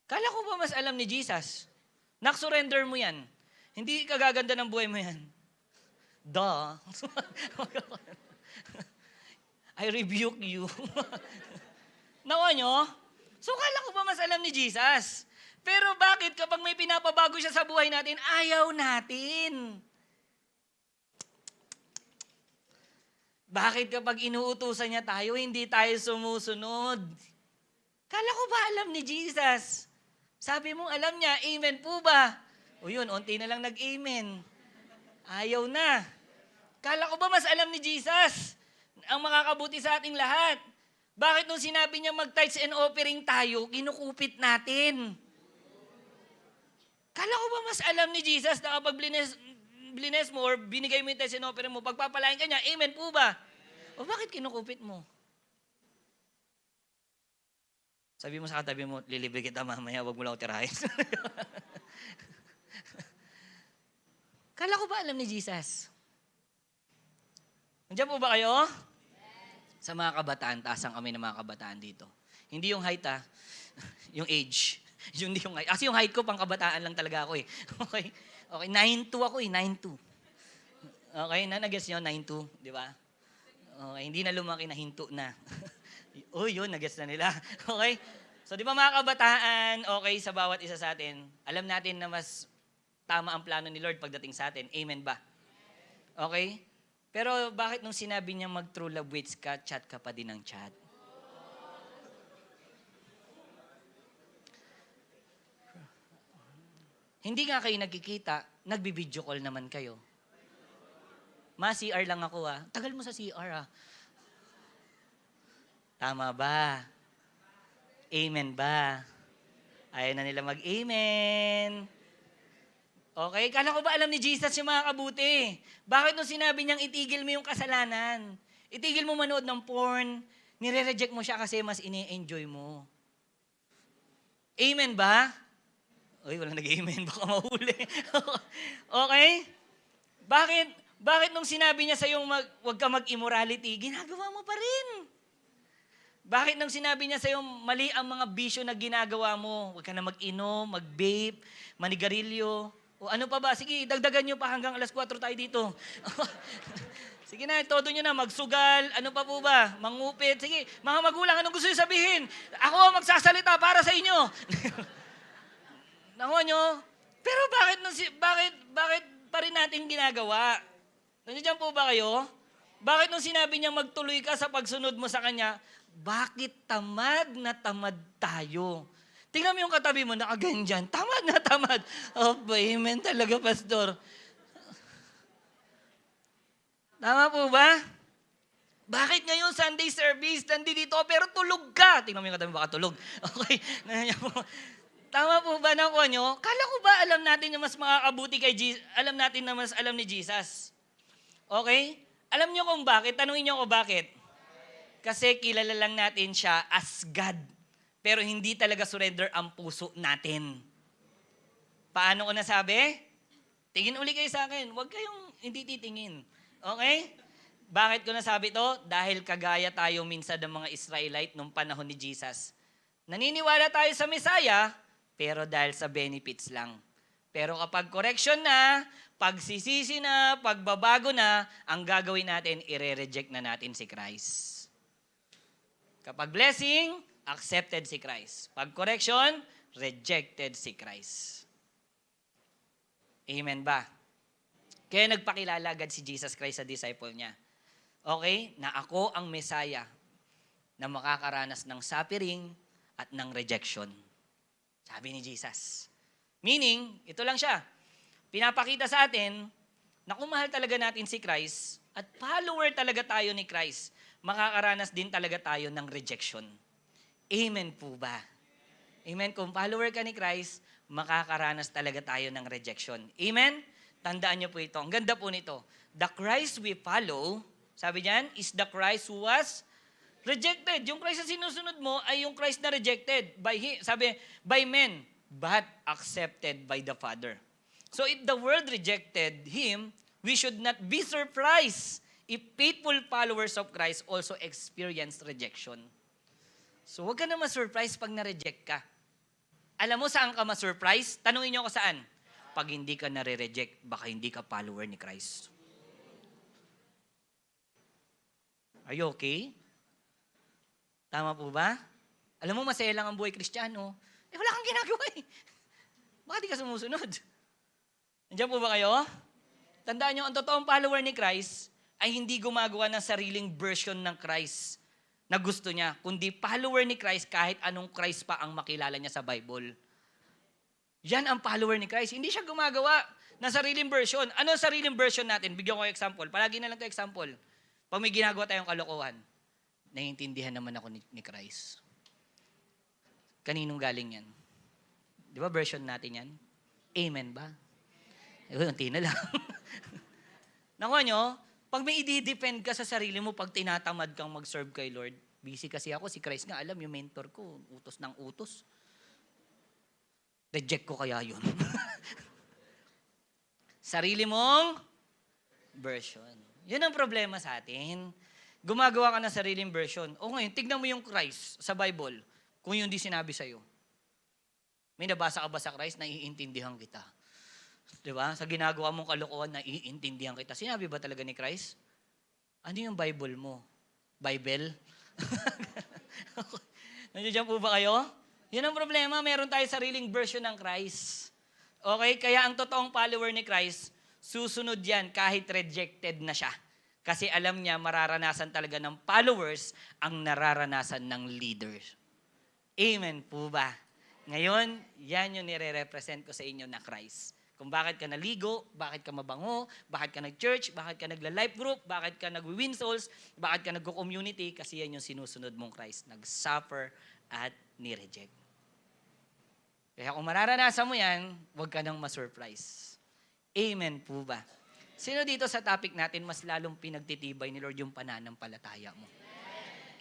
Kala ko ba mas alam ni Jesus? Nak-surrender mo yan. Hindi kagaganda ng buhay mo yan. Duh. I rebuke you. Nawa nyo? So kala ko ba mas alam ni Jesus? Pero bakit kapag may pinapabago siya sa buhay natin, ayaw natin? Bakit kapag inuutusan niya tayo, hindi tayo sumusunod? Kala ko ba alam ni Jesus? Sabi mo, alam niya, amen po ba? O yun, unti na lang nag-amen. Ayaw na. Kala ko ba mas alam ni Jesus ang makakabuti sa ating lahat? Bakit nung sinabi niya mag-tithes and offering tayo, kinukupit natin? Kala ko ba mas alam ni Jesus na kapag blines mo or binigay mo yung tithes and offering mo, pagpapalain ka niya, amen po ba? O bakit kinukupit mo? Sabi mo sa katabi mo, lilibre kita mamaya, wag mo lang utirahin. Kala ko ba alam ni Jesus? Nandiyan po ba kayo? Sa mga kabataan, taasang kami ng mga kabataan dito. Hindi yung height yung age. Hindi yung height. Kasi yung height ko, pang kabataan lang talaga ako eh. Okay? Okay, 9'2 ako eh, 9'2. Okay, na-guess nyo, 9'2, di ba? Okay, hindi na lumaki na hinto na. Yun, nagets na nila. Okay? So, di ba mga kabataan, okay, sa bawat isa sa atin, alam natin na mas tama ang plano ni Lord pagdating sa atin. Amen ba? Okay? Pero bakit nung sinabi niya mag-true love waits ka, chat ka pa din ng chat? Hindi nga kayo nagkikita, nagbi-video call naman kayo. CR lang ako Tagal mo sa CR Tama ba? Amen ba? Ayaw na nila mag-amen. Okay? Kala ko ba alam ni Jesus yung mga kabuti? Bakit nung sinabi niyang itigil mo yung kasalanan? Itigil mo manood ng porn, nire-reject mo siya kasi mas ini-enjoy mo. Amen ba? Uy, walang nag-amen. Baka mahuli. Okay? Bakit nung sinabi niya sa'yo huwag ka mag-immorality, ginagawa mo pa rin? Bakit nung sinabi niya sa'yo mali ang mga bisyo na ginagawa mo? Huwag ka na mag-inom, mag-vape, manigarilyo, o ano pa ba? Sige, dagdagan nyo pa hanggang alas 4 tayo dito. Sige na, todo nyo na, magsugal, ano pa po ba? Mangupit, sige, mga magulang, anong gusto nyo sabihin? Ako magsasalita para sa inyo. Nakuha nyo? Pero bakit pa rin natin ginagawa? Nandiyan po ba kayo? Bakit nung sinabi niya magtuloy ka sa pagsunod mo sa Kanya, bakit tamad na tamad tayo? Tingnan mo yung katabi mo, nakaganyan, tamad na tamad. Oh, amen talaga, Pastor. Tama po ba? Bakit ngayon Sunday service, nandito pero tulog ka? Tingnan mo yung katabi mo, baka tulog. Okay, tama po ba nakuha nyo? Kala ko ba alam natin na mas makakabuti kay Jesus? Alam natin na mas alam ni Jesus. Okay? Alam nyo kung bakit? Tanungin nyo ko bakit? Kasi kilala lang natin siya as God. Pero hindi talaga surrender ang puso natin. Paano ko nasabi? Tingin uli kayo sa akin. Huwag kayong hindi titingin. Okay? Bakit ko nasabi to? Dahil kagaya tayo minsan ng mga Israelite nung panahon ni Jesus. Naniniwala tayo sa Messiah, pero dahil sa benefits lang. Pero kapag correction na, pagsisisi na, pagbabago na, ang gagawin natin, ire-reject na natin si Christ. Kapag blessing, accepted si Christ. Pag correction, rejected si Christ. Amen ba? Kaya nagpakilala agad si Jesus Christ sa disciple niya. Okay? Na ako ang Messiah na makakaranas ng suffering at ng rejection. Sabi ni Jesus. Meaning, ito lang siya. Pinapakita sa atin na kung mahal talaga natin si Christ at follower talaga tayo ni Christ, makakaranas din talaga tayo ng rejection. Amen po ba? Amen. Kung follower ka ni Christ, makakaranas talaga tayo ng rejection. Amen? Tandaan niyo po ito. Ang ganda po nito. The Christ we follow, sabi diyan, is the Christ who was rejected. Yung Christ na sinusunod mo ay yung Christ na rejected by men, but accepted by the Father. So if the world rejected Him, we should not be surprised if faithful followers of Christ also experience rejection. So huwag ka na ma-surprise pag na-reject ka. Alam mo saan ka ma-surprise? Tanungin niyo ako saan? Pag hindi ka nare-reject, baka hindi ka follower ni Christ. Are you okay? Tama po ba? Alam mo, masaya lang ang buhay Kristiyano. Wala kang ginagawa eh. Bakit di ka sumusunod? Nandiyan po ba kayo? Tandaan nyo, ang totoong follower ni Christ ay hindi gumagawa ng sariling version ng Christ na gusto niya, kundi follower ni Christ kahit anong Christ pa ang makilala niya sa Bible. Yan ang follower ni Christ. Hindi siya gumagawa ng sariling version. Ano ang sariling version natin? Bigyan ko example. Palagi na lang ito example. Pag may ginagawa tayong kalokohan, naiintindihan naman ako ni Christ. Kaninong galing yan? Di ba version natin yan? Amen ba? Unti na lang. Nakuha nyo, pag may i-defend ka sa sarili mo, pag tinatamad kang mag-serve kay Lord, busy kasi ako, si Christ nga, alam, yung mentor ko, utos ng utos. Reject ko kaya yun. Sarili mong version. Yun ang problema sa atin. Gumagawa ka ng sariling version. O ngayon, tignan mo yung Christ sa Bible, kung yung di sinabi sa'yo. May nabasa ka ba sa Christ, naiintindihan kita. Diba? Sa ginagawa mong kalokohan, naiintindihan kita. Sinabi ba talaga ni Christ? Ano yung Bible mo? Bible? Nandiyan po ba kayo? Yun ang problema, meron tayo sariling version ng Christ. Okay? Kaya ang totoong follower ni Christ, susunod yan kahit rejected na siya. Kasi alam niya, mararanasan talaga ng followers ang nararanasan ng leaders. Amen po ba? Ngayon, yan yung nire-represent ko sa inyo na Christ. Kung bakit ka naligo, bakit ka mabango, bakit ka nag-church, bakit ka nagla-life group, bakit ka nag-win souls, bakit ka nag-community, kasi yan yung sinusunod mong Christ. Nag-suffer at ni-reject. Kaya kung mararanasan mo yan, huwag ka nang ma-surprise. Amen po ba? Sino dito sa topic natin mas lalong pinagtitibay ni Lord yung pananampalataya mo?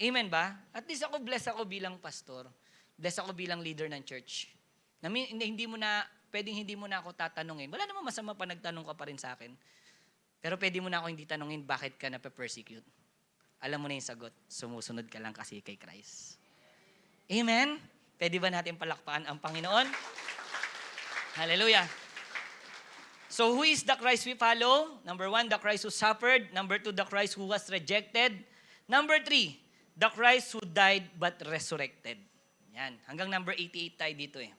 Amen ba? At least ako, blessed ako bilang pastor. Blessed ako bilang leader ng church. Hindi mo na, pwedeng hindi mo na ako tatanungin. Wala namang masama pa nagtanong ka pa rin sa akin. Pero pwede mo na ako hindi tanungin bakit ka nape-persecute. Alam mo na yung sagot. Sumusunod ka lang kasi kay Christ. Amen? Pwede ba natin palakpakan ang Panginoon? Hallelujah. So who is the Christ we follow? Number 1, the Christ who suffered. Number 2, the Christ who was rejected. Number 3, the Christ who died but resurrected. Yan. Hanggang number 88 tayo dito eh.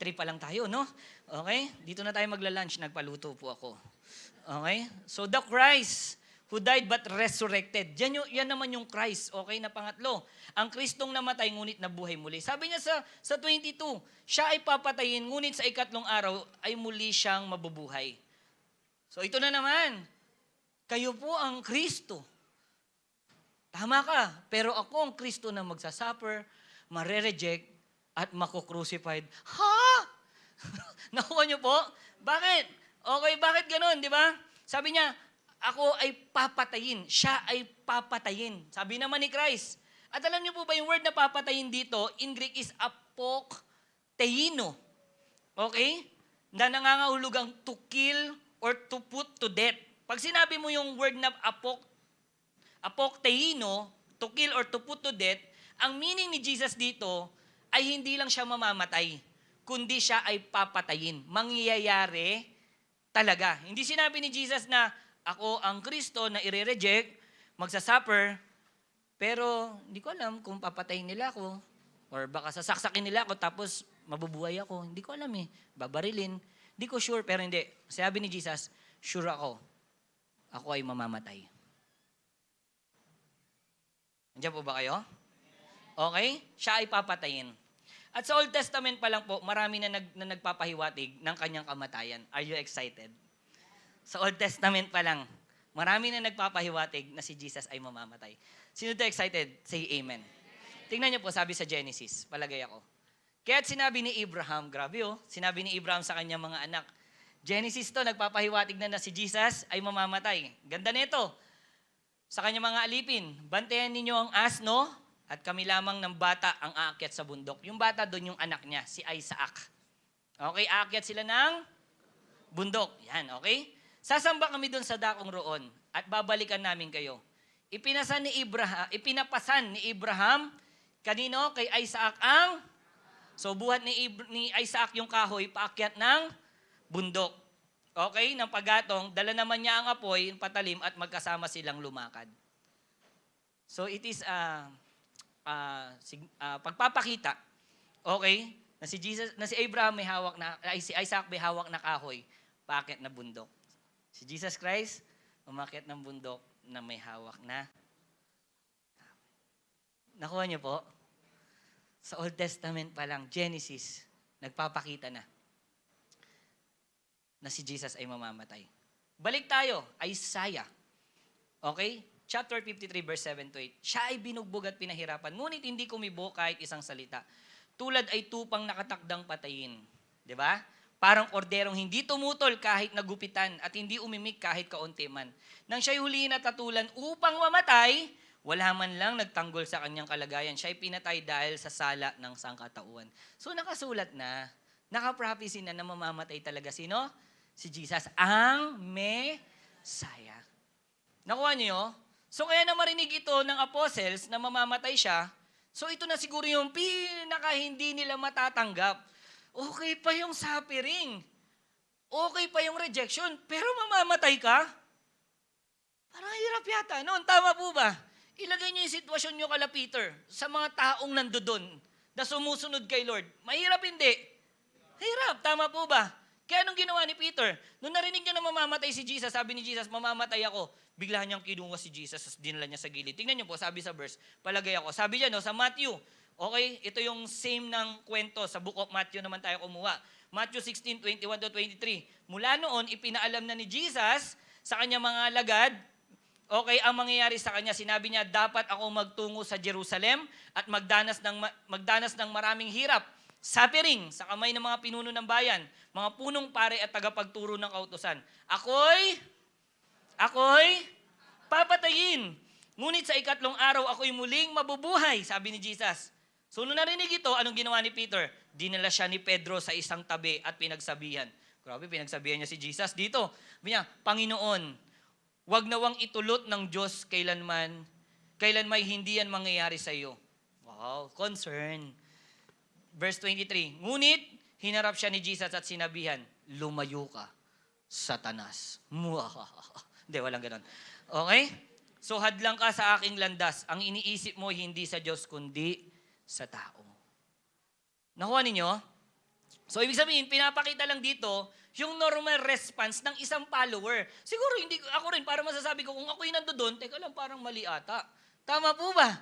3 pa lang tayo, no? Okay? Dito na tayo magla-lunch. Nagpaluto po ako. Okay? So the Christ who died but resurrected. Yan naman yung Christ. Okay? Na pangatlo. Ang Kristong namatay ngunit nabuhay muli. Sabi niya sa 22, siya ay papatayin ngunit sa ikatlong araw ay muli siyang mabubuhay. So ito na naman. Kayo po ang Kristo. Tama ka. Pero ako ang Kristo na magsasuffer, mare-reject, at mako-crucified. Ha? Nakuha niyo po? Bakit? Okay, bakit ganun, di ba? Sabi niya, ako ay papatayin. Siya ay papatayin. Sabi naman ni Christ. At alam niyo po ba yung word na papatayin dito, in Greek is apokteino. Okay? Na nangangahulugang to kill or to put to death. Pag sinabi mo yung word na apokteino, to kill or to put to death, ang meaning ni Jesus dito ay hindi lang siya mamamatay, kundi siya ay papatayin. Mangyayari talaga. Hindi sinabi ni Jesus na ako ang Kristo na i-reject, magsasuffer, pero hindi ko alam kung papatayin nila ako or baka sasaksakin nila ako tapos mabubuhay ako. Hindi ko alam eh. Babarilin. Hindi ko sure, pero hindi. Sabi ni Jesus, sure ako. Ako ay mamamatay. Nandiyan po ba kayo? Okay? Siya ay papatayin. At sa Old Testament pa lang po, marami na nagpapahiwatig ng kanyang kamatayan. Are you excited? Sa Old Testament pa lang, marami na nagpapahiwatig na si Jesus ay mamamatay. Sino to excited? Say amen. Tingnan niyo po, sabi sa Genesis, palagay ako. Kaya't sinabi ni Abraham, grabe oh, sinabi ni Abraham sa kanyang mga anak, Genesis to, nagpapahiwatig na si Jesus ay mamamatay. Ganda nito. Sa kanyang mga alipin, bantayan ninyo ang asno at kami lamang ng bata ang aakyat sa bundok. Yung bata doon yung anak niya, si Isaac. Okay, aakyat sila ng bundok. Yan, okay? Sasamba kami doon sa dakong roon at babalikan namin kayo. Ipinapasan ni Abraham, kanino? Kay Isaac ang, so buhat ni Isaac yung kahoy, paakyat ng bundok. Okay, ng pagatong, dala naman niya ang apoy, patalim, at magkasama silang lumakad. So it is pagpapakita, okay, na si Abraham may hawak na, si Isaac may hawak na kahoy, paakyat na bundok. Si Jesus Christ, umakyat ng bundok na may hawak na. Nakuha niyo po? Sa Old Testament pa lang, Genesis, nagpapakita na si Jesus ay mamamatay. Balik tayo, Isaiah. Okay? Chapter 53, verse 7 to 8. Siya ay binugbog at pinahirapan, ngunit hindi kumibo kahit isang salita. Tulad ay tupang nakatakdang patayin. Di ba? Parang korderong hindi tumutol kahit nagupitan at hindi umimik kahit kaunti man. Nang siya'y huliin at tatulan upang mamatay, wala man lang nagtanggol sa kanyang kalagayan. Siya'y pinatay dahil sa sala ng sangkatauhan. So nakasulat na, naka-prophecy na mamamatay talaga. Sino? Si Jesus, ang Messiah. Nakuha niyo? So kaya na marinig ito ng apostles na mamamatay siya, so ito na siguro yung pinaka hindi nila matatanggap. Okay pa yung suffering. Okay pa yung rejection. Pero mamamatay ka? Parang hirap yata noon. Tama po ba? Ilagay niyo yung sitwasyon niyo kala Peter sa mga taong nandoon na sumusunod kay Lord. Mahirap hindi? Hirap, tama po ba? Kaya anong ginawa ni Peter? Nung narinig niya na mamamatay si Jesus, sabi ni Jesus, mamamatay ako. Bigla niyang kinuha si Jesus, dinala niya sa gilid. Tingnan niyo po, sabi sa verse, palagay ako. Sabi niya, no, sa Matthew, okay, ito yung same ng kwento. Sa book of Matthew naman tayo kumuha. Matthew 16:21-23. Mula noon, ipinaalam na ni Jesus sa kanyang mga alagad, okay, ang mangyayari sa kanya, sinabi niya, dapat ako magtungo sa Jerusalem at magdanas ng maraming hirap, suffering sa kamay ng mga pinuno ng bayan, mga punong pare at tagapagturo ng kautusan. Ako'y papatayin. Ngunit sa ikatlong araw, ako'y muling mabubuhay, sabi ni Jesus. So, nung narinig ito, anong ginawa ni Peter? Dinala siya ni Pedro sa isang tabi at pinagsabihan. Grabe, pinagsabihan niya si Jesus dito. Sabi niya, Panginoon, wag nawang itulot ng Diyos kailanman hindi yan mangyayari sa iyo. Wow, concern. Verse 23, ngunit hinarap siya ni Jesus at sinabihan, lumayo ka, Satanas. Hindi, walang ganon. Okay? So hadlang ka sa aking landas. Ang iniisip mo hindi sa Diyos kundi sa tao. Nakuha ninyo? So ibig sabihin, pinapakita lang dito yung normal response ng isang follower. Siguro hindi ako rin, para masasabi ko, kung ako'y nandoon, teka lang, parang mali ata. Tama po ba?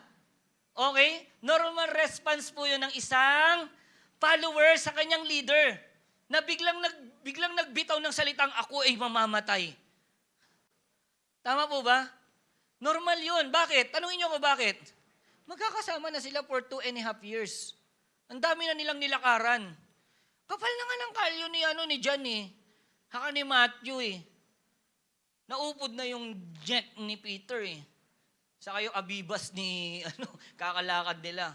Okay? Normal response po yun ng isang follower sa kanyang leader na biglang nagbitaw ng salitang, ako ay mamamatay. Tama po ba? Normal yun. Bakit? Tanungin niyo ko bakit? Magkakasama na sila for 2.5 years. Ang dami na nilang nilakaran. Kapal na nga ng kalyo ni John eh. Haka ni Matthew eh. Naupod na yung jet ni Peter eh. Saka yung abibas ni kakalakad nila.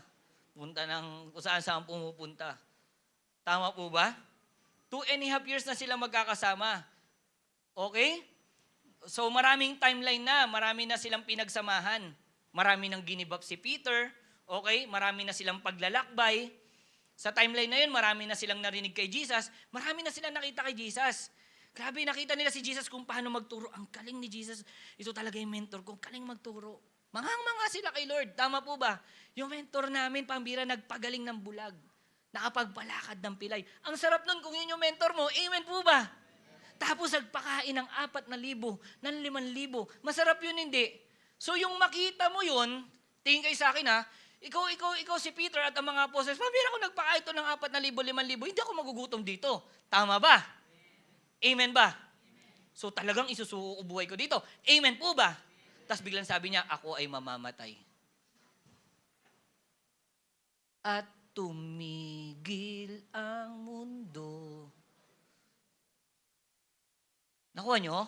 Punta ng kung saan pumupunta. Tama po ba? 2.5 years na sila magkakasama. Okay? So maraming timeline na, marami na silang pinagsamahan. Marami nang ginibap si Peter, okay? Marami na silang paglalakbay. Sa timeline na yun, marami na silang narinig kay Jesus. Marami na silang nakita kay Jesus. Grabe, nakita nila si Jesus kung paano magturo. Ang galing ni Jesus. Ito talaga yung mentor ko. Galing magturo. Manghang-mangha sila kay Lord. Tama po ba? Yung mentor namin, pambira, nagpagaling ng bulag. Nakapagpalakad ng pilay. Ang sarap nun kung yun yung mentor mo. Amen po ba? Tapos nagpakain ng 4,000, ng 5,000. Masarap yun, hindi. So yung makita mo yun, tingin kayo sa akin ha, ikaw si Peter at ang mga apostles, pambira ko nagpakain ito ng 4,000, 5,000, hindi ako magugutom dito. Tama ba? Amen ba? So talagang isusuko buhay ko dito. Amen po ba? Tapos biglang sabi niya, ako ay mamamatay. At tumigil ang mundo. Nakuha nyo?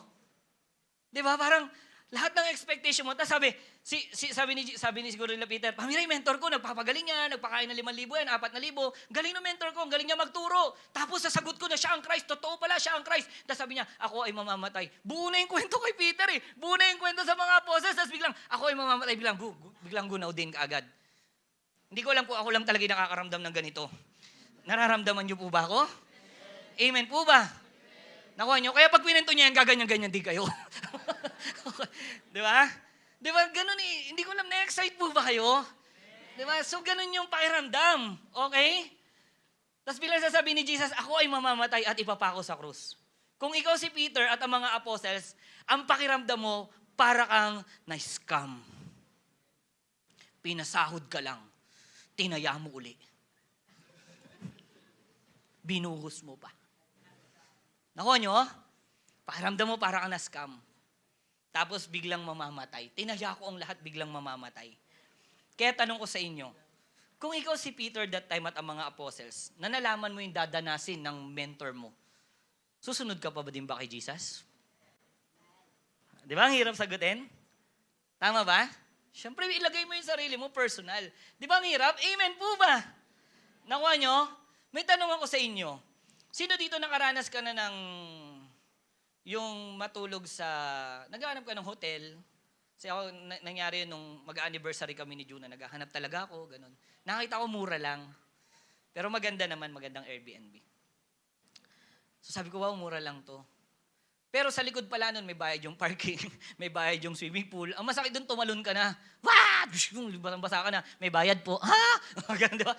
Di ba? Parang lahat ng expectation mo. Tapos sabi ni siguro nila Peter, pamiray, mentor ko, nagpapagaling niya, nagpakain ng 5,000 yan, 4,000. Galing ng mentor ko, galing niya magturo. Tapos sasagot ko na siya ang Christ. Totoo pala siya ang Christ. Tapos sabi niya, ako ay mamamatay. Buo na yung kwento kay Peter eh. Buo na yung kwento sa mga apostles. Tapos biglang, ako ay mamamatay. Biglang gunaw din kaagad. Hindi ko alam po, ako lang talaga nakakaramdam ng ganito. Nararamdaman niyo po ba ako? Amen po ba? Nakuha nyo? Kaya pag pinento niya yan, gaganyan-ganyan din kayo. Di ba? Di ba? Ganun eh. Hindi ko alam, na-excite po ba kayo? Di ba? So, ganun yung pakiramdam. Okay? Tapos bilang sasabihin ni Jesus, ako ay mamamatay at ipapako sa krus. Kung ikaw si Peter at ang mga apostles, ang pakiramdam mo, para kang na-scam. Pinasahod ka lang. Tinaya mo uli. Binuhos mo pa. Nakuha nyo? Pakiramdam mo para kang na-scam. Tapos biglang mamamatay. Tinaya ko ang lahat, biglang mamamatay. Kaya tanong ko sa inyo, kung ikaw si Peter that time at ang mga apostles, na nalaman mo yung dadanasin ng mentor mo, susunod ka pa ba din ba kay Jesus? Di ba ang hirap sagutin? Tama ba? Siyempre, ilagay mo yung sarili mo personal. Di ba ang hirap? Amen po ba? Nakuha nyo? May tanong ako sa inyo. Sino dito nakaranas ka na ng yung matulog sa, naghahanap ka ng hotel? Kasi ako, nangyari yun nung mag-anniversary kami ni Juna, naghahanap talaga ako, ganun. Nakita ko mura lang. Pero maganda naman, magandang Airbnb. So sabi ko, wow, mura lang to. Pero sa likod pala nun, may bayad yung parking, may bayad yung swimming pool. Ang masakit doon, tumalon ka na. Wah! Basang-basa ka na. May bayad po. Ha? Ganun, di ba?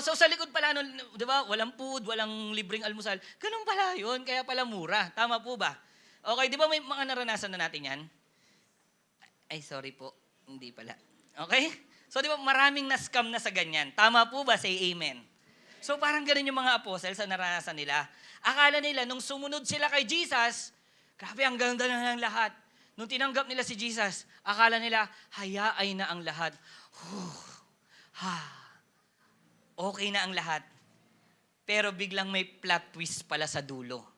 So sa likod pala nun, di ba? Walang food, walang libreng almusal. Ganun pala yun. Kaya pala mura. Tama po ba? Okay, di ba may mga naranasan na natin yan? Ay, sorry po. Hindi pala. Okay? So di ba maraming na-scam na sa ganyan. Tama po ba? Say amen. So parang ganun yung mga apostles sa naranasan nila. Akala nila, nung sumunod sila kay Jesus, grabe, ang ganda na ng lahat. Nung tinanggap nila si Jesus, akala nila, hayaay na ang lahat. Okay na ang lahat. Pero biglang may plot twist pala sa dulo.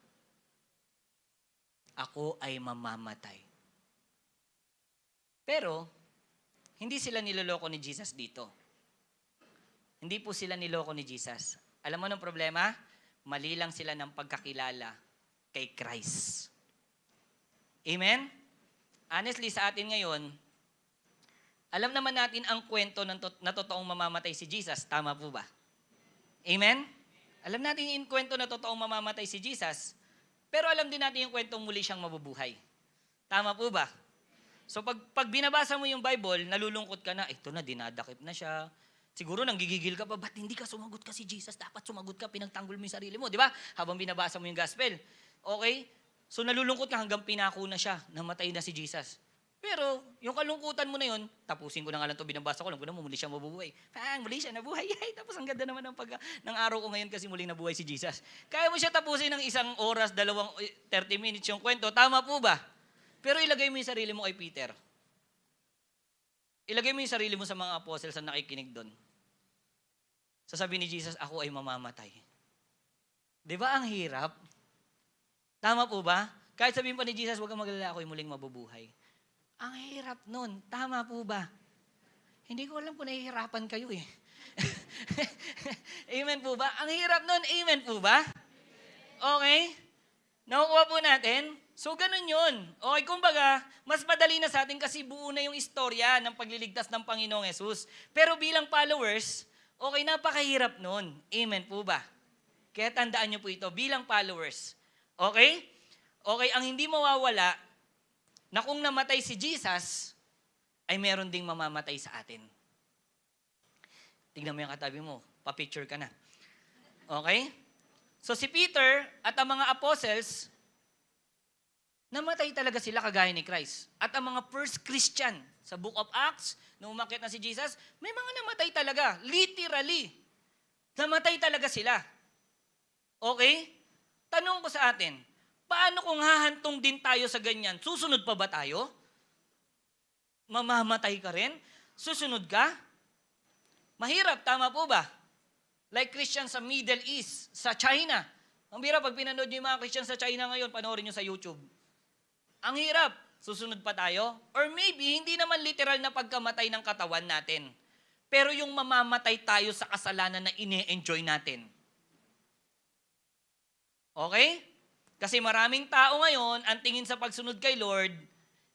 Ako ay mamamatay. Pero, hindi sila niloloko ni Jesus dito. Hindi po sila niloko ni Jesus. Alam mo ng problema? Mali lang sila ng pagkakilala kay Christ. Amen? Honestly, sa atin ngayon, alam naman natin ang kwento na totoong mamamatay si Jesus. Tama po ba? Amen? Alam natin yung kwento na totoong mamamatay si Jesus, pero alam din natin yung kwentong muli siyang mabubuhay. Tama po ba? So pag binabasa mo yung Bible, nalulungkot ka na, ito na, dinadakip na siya. Siguro nanggigigil ka pa, ba't hindi ka sumagot ka si Jesus? Dapat sumagot ka, pinagtanggol mo yung sarili mo. Di ba? Habang binabasa mo yung gospel. Okay? So nalulungkot ka hanggang pinako na siya, namatay na si Jesus. Pero yung kalungkutan mo na yun, tapusin ko na nga lang ito, binabasa ko lang, muli siya mabubuhay. Muli siya nabuhay. Ay, tapos ang ganda naman ng araw ko ngayon kasi muling nabuhay si Jesus. Kaya mo siya tapusin ng 1 oras, 30 minutes yung kwento. Tama po ba? Pero ilagay mo yung sarili mo kay Peter. Ilagay mo yung sarili mo sa mga apostles na nakikinig doon. Sasabihin ni Jesus, ako ay mamamatay. Di ba ang hirap? Tama po ba? Kahit sabihin pa ni Jesus, huwag kang magalala, ako ay muling mabubuhay. Ang hirap nun. Tama po ba? Hindi ko alam kung nahihirapan kayo eh. Amen po ba? Ang hirap nun. Amen po ba? Okay? Nakukuha po natin? So, ganun yun. Okay, kumbaga, mas madali na sa atin kasi buo na yung istorya ng pagliligtas ng Panginoong Yesus. Pero bilang followers, okay, napakahirap nun. Amen po ba? Kaya tandaan nyo po ito, bilang followers. Okay? Okay, ang hindi mawawala, na kung namatay si Jesus, ay meron ding mamamatay sa atin. Tignan mo yung katabi mo, pa-picture ka na. Okay? So si Peter at ang mga apostles, namatay talaga sila kagaya ni Christ. At ang mga first Christian sa Book of Acts, nung umakyat na si Jesus, may mga namatay talaga. Literally. Namatay talaga sila. Okay? Tanong ko sa atin, paano kung hahantong din tayo sa ganyan? Susunod pa ba tayo? Mamamatay ka rin? Susunod ka? Mahirap, tama po ba? Like Christians sa Middle East, sa China. Ang hirap, pag pinanood nyo yung mga Christians sa China ngayon, panoorin nyo sa YouTube. Ang hirap, susunod pa tayo? Or maybe, hindi naman literal na pagkamatay ng katawan natin. Pero yung mamamatay tayo sa kasalanan na ine-enjoy natin. Okay? Kasi maraming tao ngayon, ang tingin sa pagsunod kay Lord,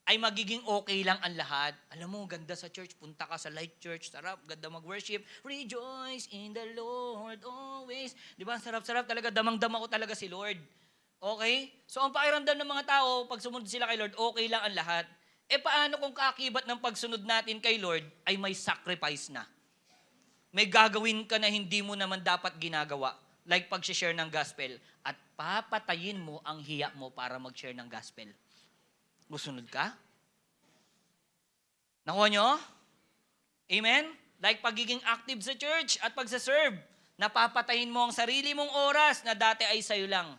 ay magiging okay lang ang lahat. Alam mo, ganda sa church, punta ka sa Light Church, sarap, ganda mag-worship, rejoice in the Lord always. Di ba, sarap-sarap talaga, damang-dama ko talaga si Lord. Okay? So, ang pakiramdam ng mga tao, pag sumunod sila kay Lord, okay lang ang lahat. E paano kung kaakibat ng pagsunod natin kay Lord, ay may sacrifice na? May gagawin ka na hindi mo naman dapat ginagawa. Like pag-share ng gospel. At papatayin mo ang hiya mo para mag-share ng gospel. Gusunod ka? Nakuha nyo? Amen? Like pagiging active sa church at pagsaserve. Napapatayin mo ang sarili mong oras na dati ay sa'yo lang.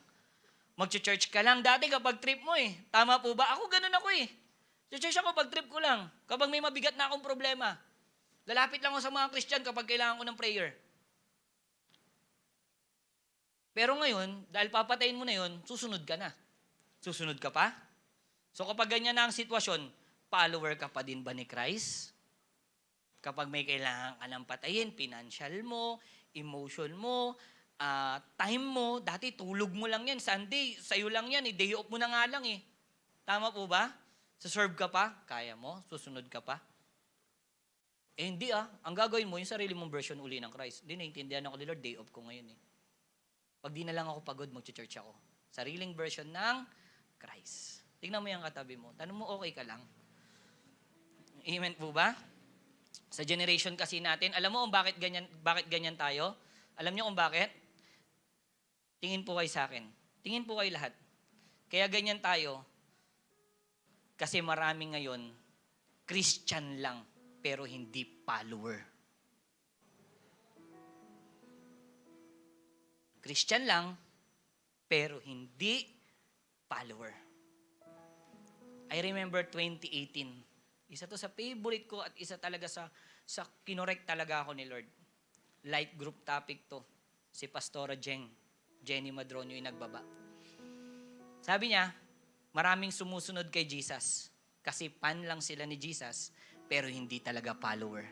Mag-church ka lang dati kapag trip mo eh. Tama po ba? Ako ganun ako eh. Church ako pag trip ko lang. Kapag may mabigat na akong problema. Lalapit lang ako sa mga Christian kapag kailangan ko ng prayer. Pero ngayon, dahil papatayin mo na yun, susunod ka na. Susunod ka pa? So kapag ganyan na ang sitwasyon, follower ka pa din ba ni Christ? Kapag may kailangan ka ng patayin, financial mo, emotion mo, time mo, dati tulog mo lang yan, Sunday, sa'yo lang yan, day off mo na nga lang eh. Tama po ba? Sa-serve ka pa, kaya mo, susunod ka pa. Eh hindi ang gagawin mo, yung sarili mong version uli ng Christ. Hindi, naiintindihan ako ni Lord, day off ko ngayon eh. Pag di na lang ako pagod, mag-church ako. Sariling version ng Christ. Tingnan mo yung katabi mo. Tanong mo, okay ka lang? Amen po ba? Sa generation kasi natin, alam mo kung bakit ganyan tayo? Alam niyo kung bakit? Tingin po kayo sa akin. Tingin po kayo lahat. Kaya ganyan tayo, kasi marami ngayon, Christian lang, pero hindi follower. Christian lang, pero hindi follower. I remember 2018. Isa to sa favorite ko at isa talaga sa kinorek talaga ako ni Lord. Light group topic to. Si Pastora Jenny Madronio yung nagbaba. Sabi niya, maraming sumusunod kay Jesus kasi fan lang sila ni Jesus pero hindi talaga follower.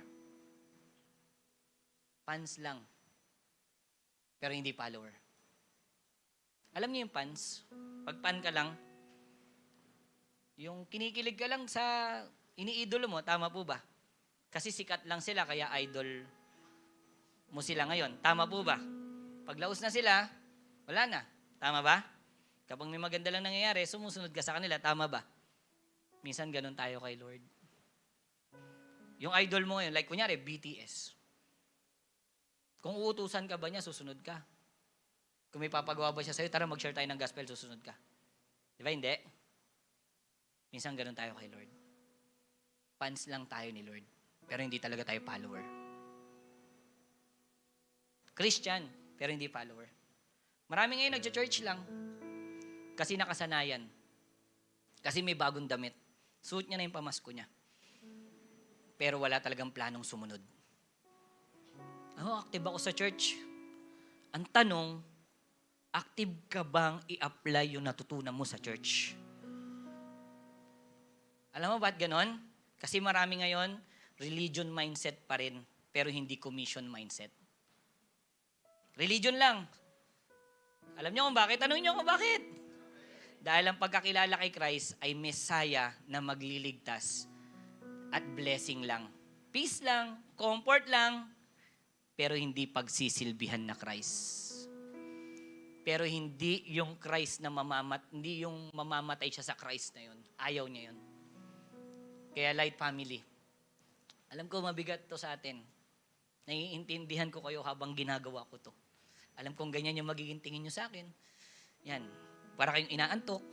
Fans lang pero hindi follower. Alam niyo yung fans? Pag fan ka lang, yung kinikilig ka lang sa iniidolo mo, tama po ba? Kasi sikat lang sila kaya idol mo sila ngayon. Tama po ba? Pag laos na sila, wala na. Tama ba? Kapag may maganda lang nangyayari, sumusunod ka sa kanila. Tama ba? Minsan ganun tayo kay Lord. Yung idol mo ngayon, like kunyari, BTS. Kung uutusan ka ba niya, susunod ka. Kung may papagawa ba siya sa'yo, tara mag-share tayo ng gospel, susunod ka. Di ba? Hindi. Minsan ganun tayo kay Lord. Fans lang tayo ni Lord. Pero hindi talaga tayo follower. Christian, pero hindi follower. Marami ngayon nagcha-church lang. Kasi nakasanayan. Kasi may bagong damit. Suot niya na yung pamasko niya. Pero wala talagang planong sumunod. Active ako sa church. Ang tanong, active ka bang i-apply yung natutunan mo sa church? Alam mo ba't ganon? Kasi marami ngayon, religion mindset pa rin, pero hindi commission mindset. Religion lang. Alam niyo kung bakit? Tanong niyo kung bakit? Dahil ang pagkakilala kay Christ ay Messiah na magliligtas at blessing lang. Peace lang, comfort lang, pero hindi pagsisilbihan na Christ. Pero hindi yung Christ na hindi yung mamamatay siya sa Christ na yun. Ayaw niya yun. Kaya Light Family, alam ko mabigat to sa atin. Naiintindihan ko kayo habang ginagawa ko to. Alam kong ganyan yung magiging tingin nyo sa akin. Yan. Para kayong inaantok.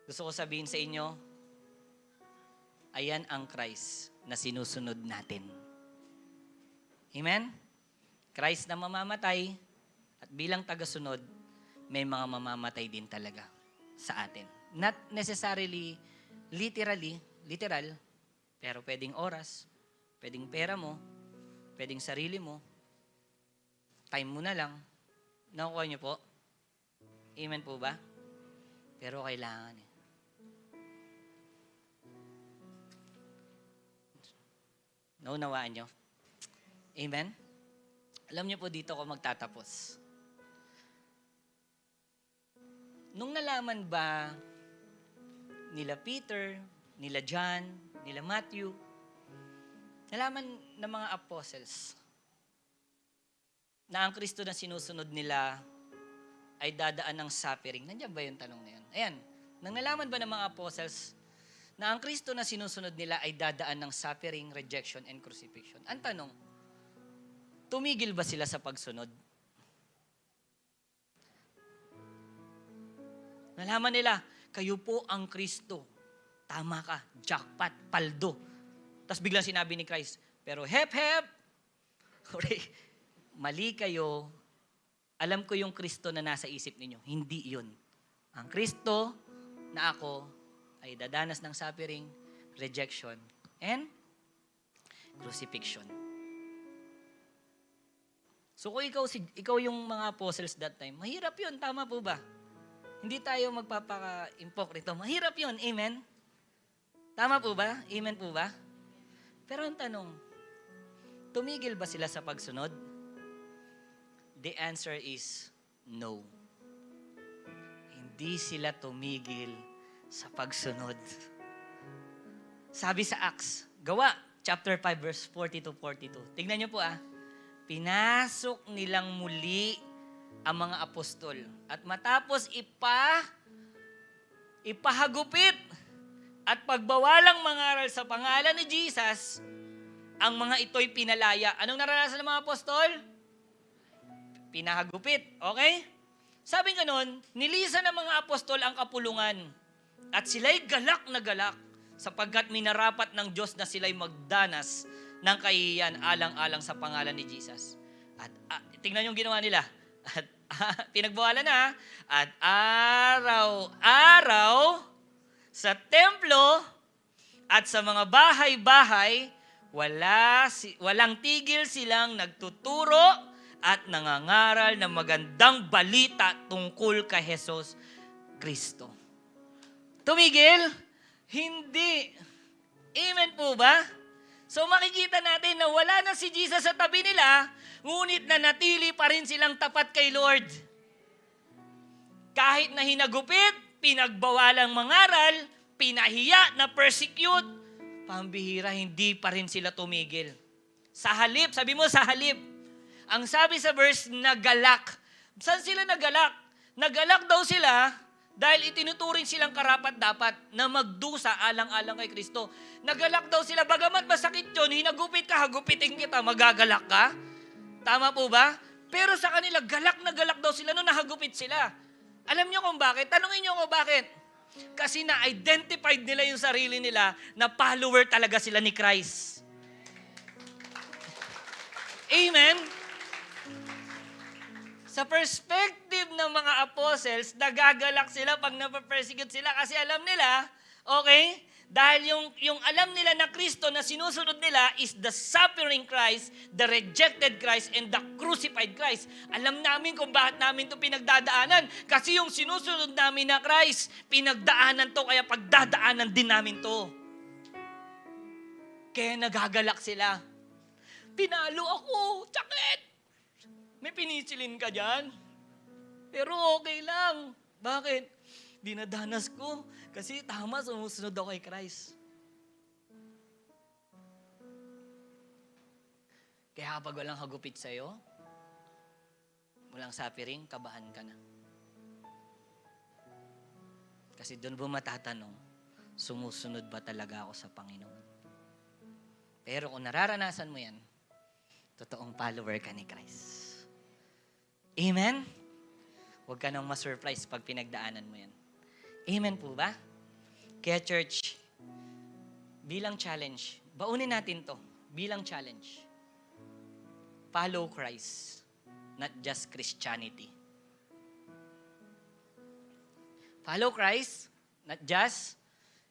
Gusto ko sabihin sa inyo, ayan ang Christ na sinusunod natin. Amen? Christ na mamamatay at bilang tagasunod, may mga mamamatay din talaga sa atin. Not necessarily, literal, pero pwedeng oras, pwedeng pera mo, pwedeng sarili mo, time mo na lang. Nakukuha niyo po? Amen po ba? Pero kailangan eh. Naunawaan niyo? Amen? Alam niyo po dito ako magtatapos. Nung nalaman ba nila Peter, nila John, nila Matthew, nalaman ng mga apostles na ang Kristo na sinusunod nila ay dadaan ng suffering. Nandiyan ba yung tanong na yun? Ayan. Nang nalaman ba ng mga apostles na ang Kristo na sinusunod nila ay dadaan ng suffering, rejection, and crucifixion? Ang tanong, tumigil ba sila sa pagsunod? Nalaman nila, kayo po ang Kristo. Tama ka, jackpot, paldo. Tapos biglang sinabi ni Christ, pero hep. Mali kayo. Alam ko yung Kristo na nasa isip ninyo. Hindi yun. Ang Kristo na ako ay dadanas ng suffering, rejection, and crucifixion. So kung ikaw yung mga apostles that time, mahirap yun. Tama po ba? Hindi tayo magpapaka-impokrito. Mahirap yun. Amen? Tama po ba? Amen po ba? Pero ang tanong, tumigil ba sila sa pagsunod? The answer is no. Hindi sila tumigil sa pagsunod. Sabi sa Acts, Gawa, chapter 5, verse 40-42. Tignan niyo po Pinasok nilang muli ang mga apostol. At matapos ipahagupit at pagbawalang mangaral sa pangalan ni Jesus, ang mga ito'y pinalaya. Anong naranasan ng mga apostol? Pinahagupit. Okay? Sabi nga nun, nilisan ng mga apostol ang kapulungan at sila'y galak na galak sapagkat minarapat ng Diyos na sila'y magdanas ng kahihiyan alang-alang sa pangalan ni Jesus. At tingnan yung ginawa nila. At pinagbawalan na. At araw-araw sa templo at sa mga bahay-bahay, walang tigil silang nagtuturo at nangangaral ng magandang balita tungkol kay Jesus Kristo. Tumigil? Hindi. Amen po ba? So makikita natin na wala na si Jesus sa tabi nila, ngunit nanatili pa rin silang tapat kay Lord. Kahit na hinagupit, pinagbawalang mangaral, pinahiya, na persecute, pambihira, hindi pa rin sila tumigil. Sa halip, sabi mo sa halip, ang sabi sa verse, nagalak. Saan sila nagalak? Nagalak daw sila dahil itinuturing silang karapat-dapat na magdusa alang-alang kay Kristo. Nagalak daw sila, bagamat masakit yun, hinagupit ka, hagupitin kita, magagalak ka. Tama po ba? Pero sa kanila, galak na galak daw sila nung nahagupit sila. Alam niyo kung bakit? Tanungin niyo kung bakit. Kasi na-identified nila yung sarili nila na follower talaga sila ni Christ. Amen? Sa perspective ng mga apostles, nagagalak sila pag napapersecute sila kasi alam nila, okay, dahil yung alam nila na Kristo na sinusunod nila is the suffering Christ, the rejected Christ, and the crucified Christ. Alam namin kung bakit namin ito pinagdadaanan. Kasi yung sinusunod namin na Christ, pinagdaanan to, kaya pagdadaanan din namin to. Kaya nagagalak sila. Pinalo ako, sakit! May pinisilin ka dyan? Pero okay lang. Bakit? Dinadanas ko. Kasi tama, sumusunod ako kay Christ. Kaya kapag walang hagupit sa'yo, walang suffering, kabahan ka na. Kasi doon mo matatanong, sumusunod ba talaga ako sa Panginoon? Pero kung nararanasan mo yan, totoong follower ka ni Christ. Amen? Huwag ka nang ma-surprise pag pinagdaanan mo yan. Amen po ba? Kaya church, bilang challenge, baunin natin to, bilang challenge. Follow Christ, not just Christianity. Follow Christ, not just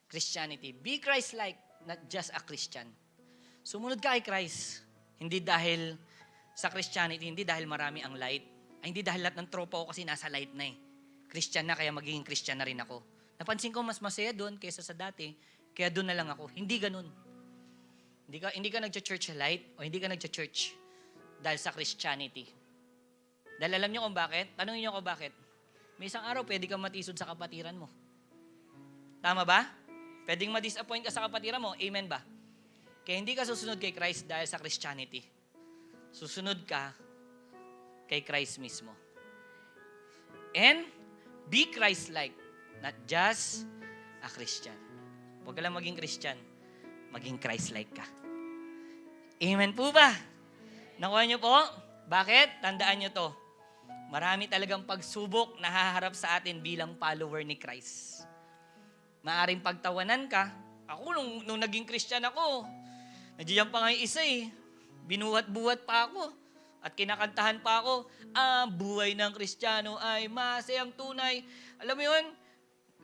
Christianity. Be Christ-like, not just a Christian. Sumunod ka kay Christ, hindi dahil sa Christianity, hindi dahil marami ang light. Ay, hindi dahil lahat ng tropa ko kasi nasa light na eh. Christian na, kaya magiging Christian na rin ako. Napansin ko mas masaya doon kaysa sa dati, kaya doon na lang ako. Hindi ganun. Hindi ka nag-church sa light o hindi ka nag-church dahil sa Christianity. Dahil alam niyo kung bakit? Tanungin niyo kung bakit. May isang araw, pwede kang matisod sa kapatiran mo. Tama ba? Pwedeng ma-disappoint ka sa kapatiran mo. Amen ba? Kaya hindi ka susunod kay Christ dahil sa Christianity. Susunod ka kay Christ mismo. And be Christ-like, not just a Christian. Huwag ka lang maging Christian, maging Christ-like ka. Amen po ba? Nakuha niyo po? Bakit? Tandaan niyo to. Marami talagang pagsubok na haharap sa atin bilang follower ni Christ. Maaring pagtawanan ka. Ako, nung naging Christian ako, nandiyan pa nga yung isa eh. Binuhat-buhat pa ako. At kinakantahan pa ako, buhay ng Kristiyano ay masayang tunay. Alam mo yun,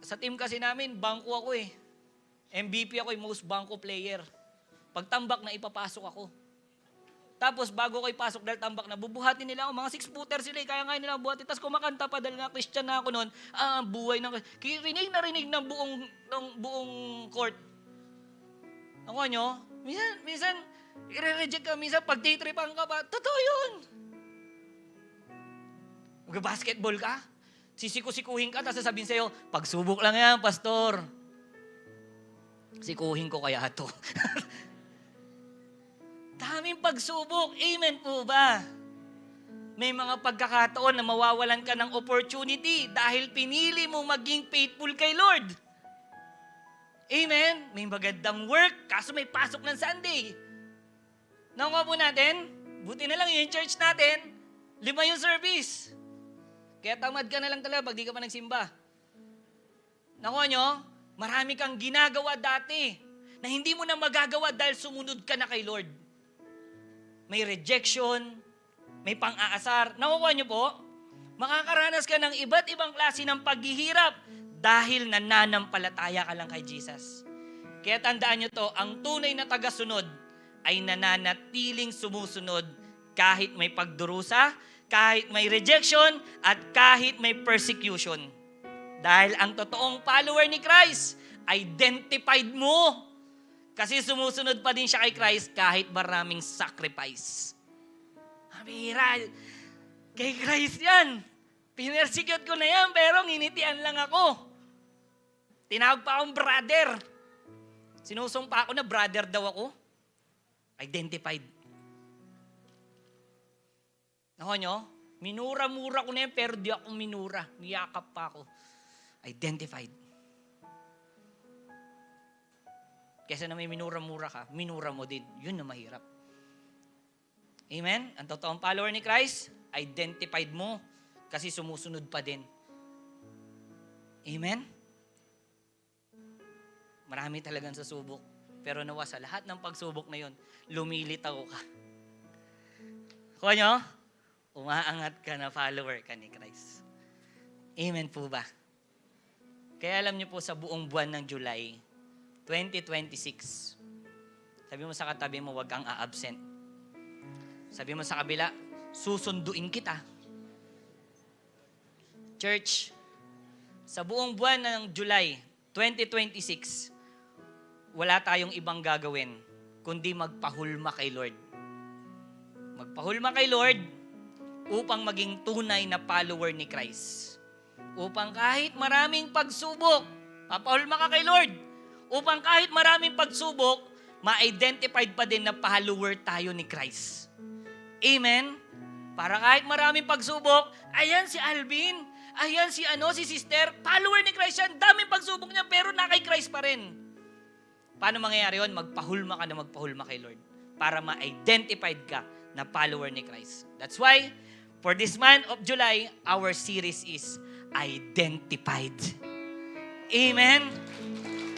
sa team kasi namin, bangko ako eh. MVP ako, most bangko player. Pagtambak na ipapasok ako. Tapos bago ko ipasok dahil tambak na, bubuhatin nila ako. Mga 6-footer sila, kaya nga nila buhatin. Tapos kumakanta pa dahil nga Christian na ako noon, buhay ng rinig na rinig ng buong court. Ako nyo, minsan, i-reject ka, minsan pag-day-tripan ka pa, totoo yun. Mag-basketball ka, sisiku-sikuhin ka, tapos sasabihin sa'yo, pagsubok lang yan, pastor. Sikuhin ko kaya ito. Daming pagsubok, amen po ba? May mga pagkakataon na mawawalan ka ng opportunity dahil pinili mo maging faithful kay Lord. Amen? May magandang work, kaso may pasok ng Sunday. Nakuha po natin, buti na lang yung church natin, 5 yung service. Kaya tamad ka na lang talaga pag di ka pa nagsimba. Nakuha nyo, marami kang ginagawa dati na hindi mo na magagawa dahil sumunod ka na kay Lord. May rejection, may pang-aasar. Nakukuha niyo po? Makakaranas ka ng iba't ibang klase ng paghihirap dahil nananampalataya ka lang kay Jesus. Kaya tandaan niyo to, ang tunay na tagasunod ay nananatiling sumusunod kahit may pagdurusa, kahit may rejection, at kahit may persecution. Dahil ang totoong follower ni Christ, identified mo. Kasi sumusunod pa din siya kay Christ kahit maraming sacrifice. Amira, kay Christ yan. Pinersecute ko na yan, pero nginitian lang ako. Tinawag pa akong brother. Sinusumpa ako na brother daw ako. Identified. Nakuha nyo? Minura-mura ko na yan, pero di ako minura. Niyakap pa ako. Identified. Kesa na may minura-mura ka, minura mo din. Yun na mahirap. Amen? Ang totoong follower ni Christ, identified mo kasi sumusunod pa din. Amen? Marami talagang sasubok. Pero nawa sa lahat ng pagsubok na yun, lumilitaw ka. Kuha nyo? Umaangat ka na follower ka ni Christ. Amen po ba? Kaya alam niyo po sa buong buwan ng July 2026, sabi mo sa katabi mo, wag kang a-absent. Sabi mo sa kabila, susunduin kita. Church, sa buong buwan ng July 2026, wala tayong ibang gagawin kundi magpahulma kay Lord. Magpahulma kay Lord upang maging tunay na follower ni Christ. Upang kahit maraming pagsubok, papahulma ka kay Lord. Upang kahit maraming pagsubok, ma-identified pa din na follower tayo ni Christ. Amen? Para kahit maraming pagsubok, ayan si Alvin, ayan si sister, follower ni Christ yan, daming pagsubok niya, pero na kay Christ pa rin. Paano mangyayari yun? Magpahulma ka na magpahulma kay Lord para ma-identified ka na follower ni Christ. That's why, for this month of July, our series is Identified. Amen?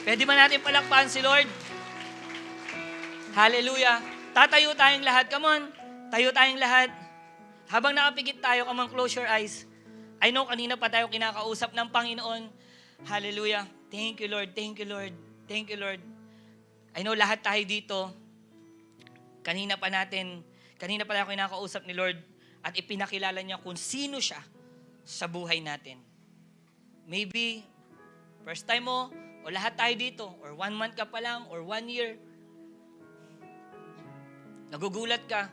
Pwede ba natin palakpakan si Lord? Hallelujah. Tatayo tayong lahat. Come on. Tayo tayong lahat. Habang nakapikit tayo, come on, close your eyes. I know kanina pa tayo kinakausap ng Panginoon. Hallelujah. Thank you, Lord. Thank you, Lord. Thank you, Lord. I know lahat tayo dito. Kanina pa tayo kinakausap ni Lord at ipinakilala niya kung sino siya sa buhay natin. Maybe, first time mo, o lahat tayo dito, or 1 month ka pa lang, or 1 year, nagugulat ka.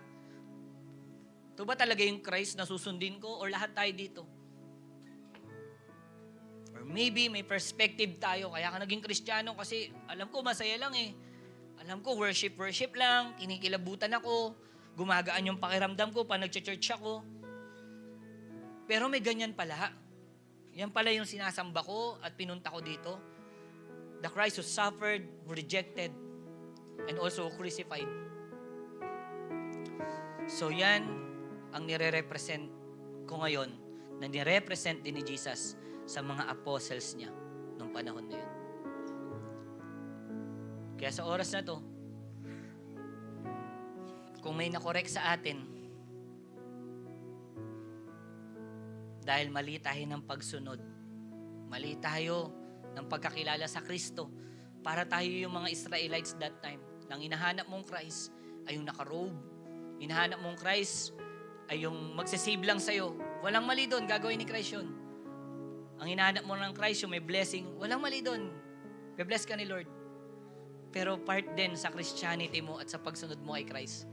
Ito ba talaga yung Christ na susundin ko, or lahat tayo dito? Or maybe may perspective tayo, kaya ka naging Kristiyano kasi alam ko masaya lang eh. Alam ko worship lang, kinikilabutan ako, gumagaan yung pakiramdam ko pa nag-church ako. Pero may ganyan pala. Yan pala yung sinasamba ko at pinunta ko dito. The Christ who suffered, who rejected, and also crucified. So yan ang nire-represent ko ngayon, na nire-represent din ni Jesus sa mga apostles niya nung panahon na yun. Kaya sa oras na to, kung may nakorek sa atin, dahil mali tayo ng pagsunod, mali tayo ng pagkakilala sa Kristo, para tayo yung mga Israelites that time, nang hinahanap mong Christ ay yung nakarobe, hinahanap mong Christ ay yung magsasave lang sa'yo. Walang mali doon, gagawin ni Christ yun. Ang hinahanap mo ng Christ, yung may blessing, walang mali doon. Be-bless ka ni Lord. Pero part din sa Christianity mo at sa pagsunod mo kay Christ,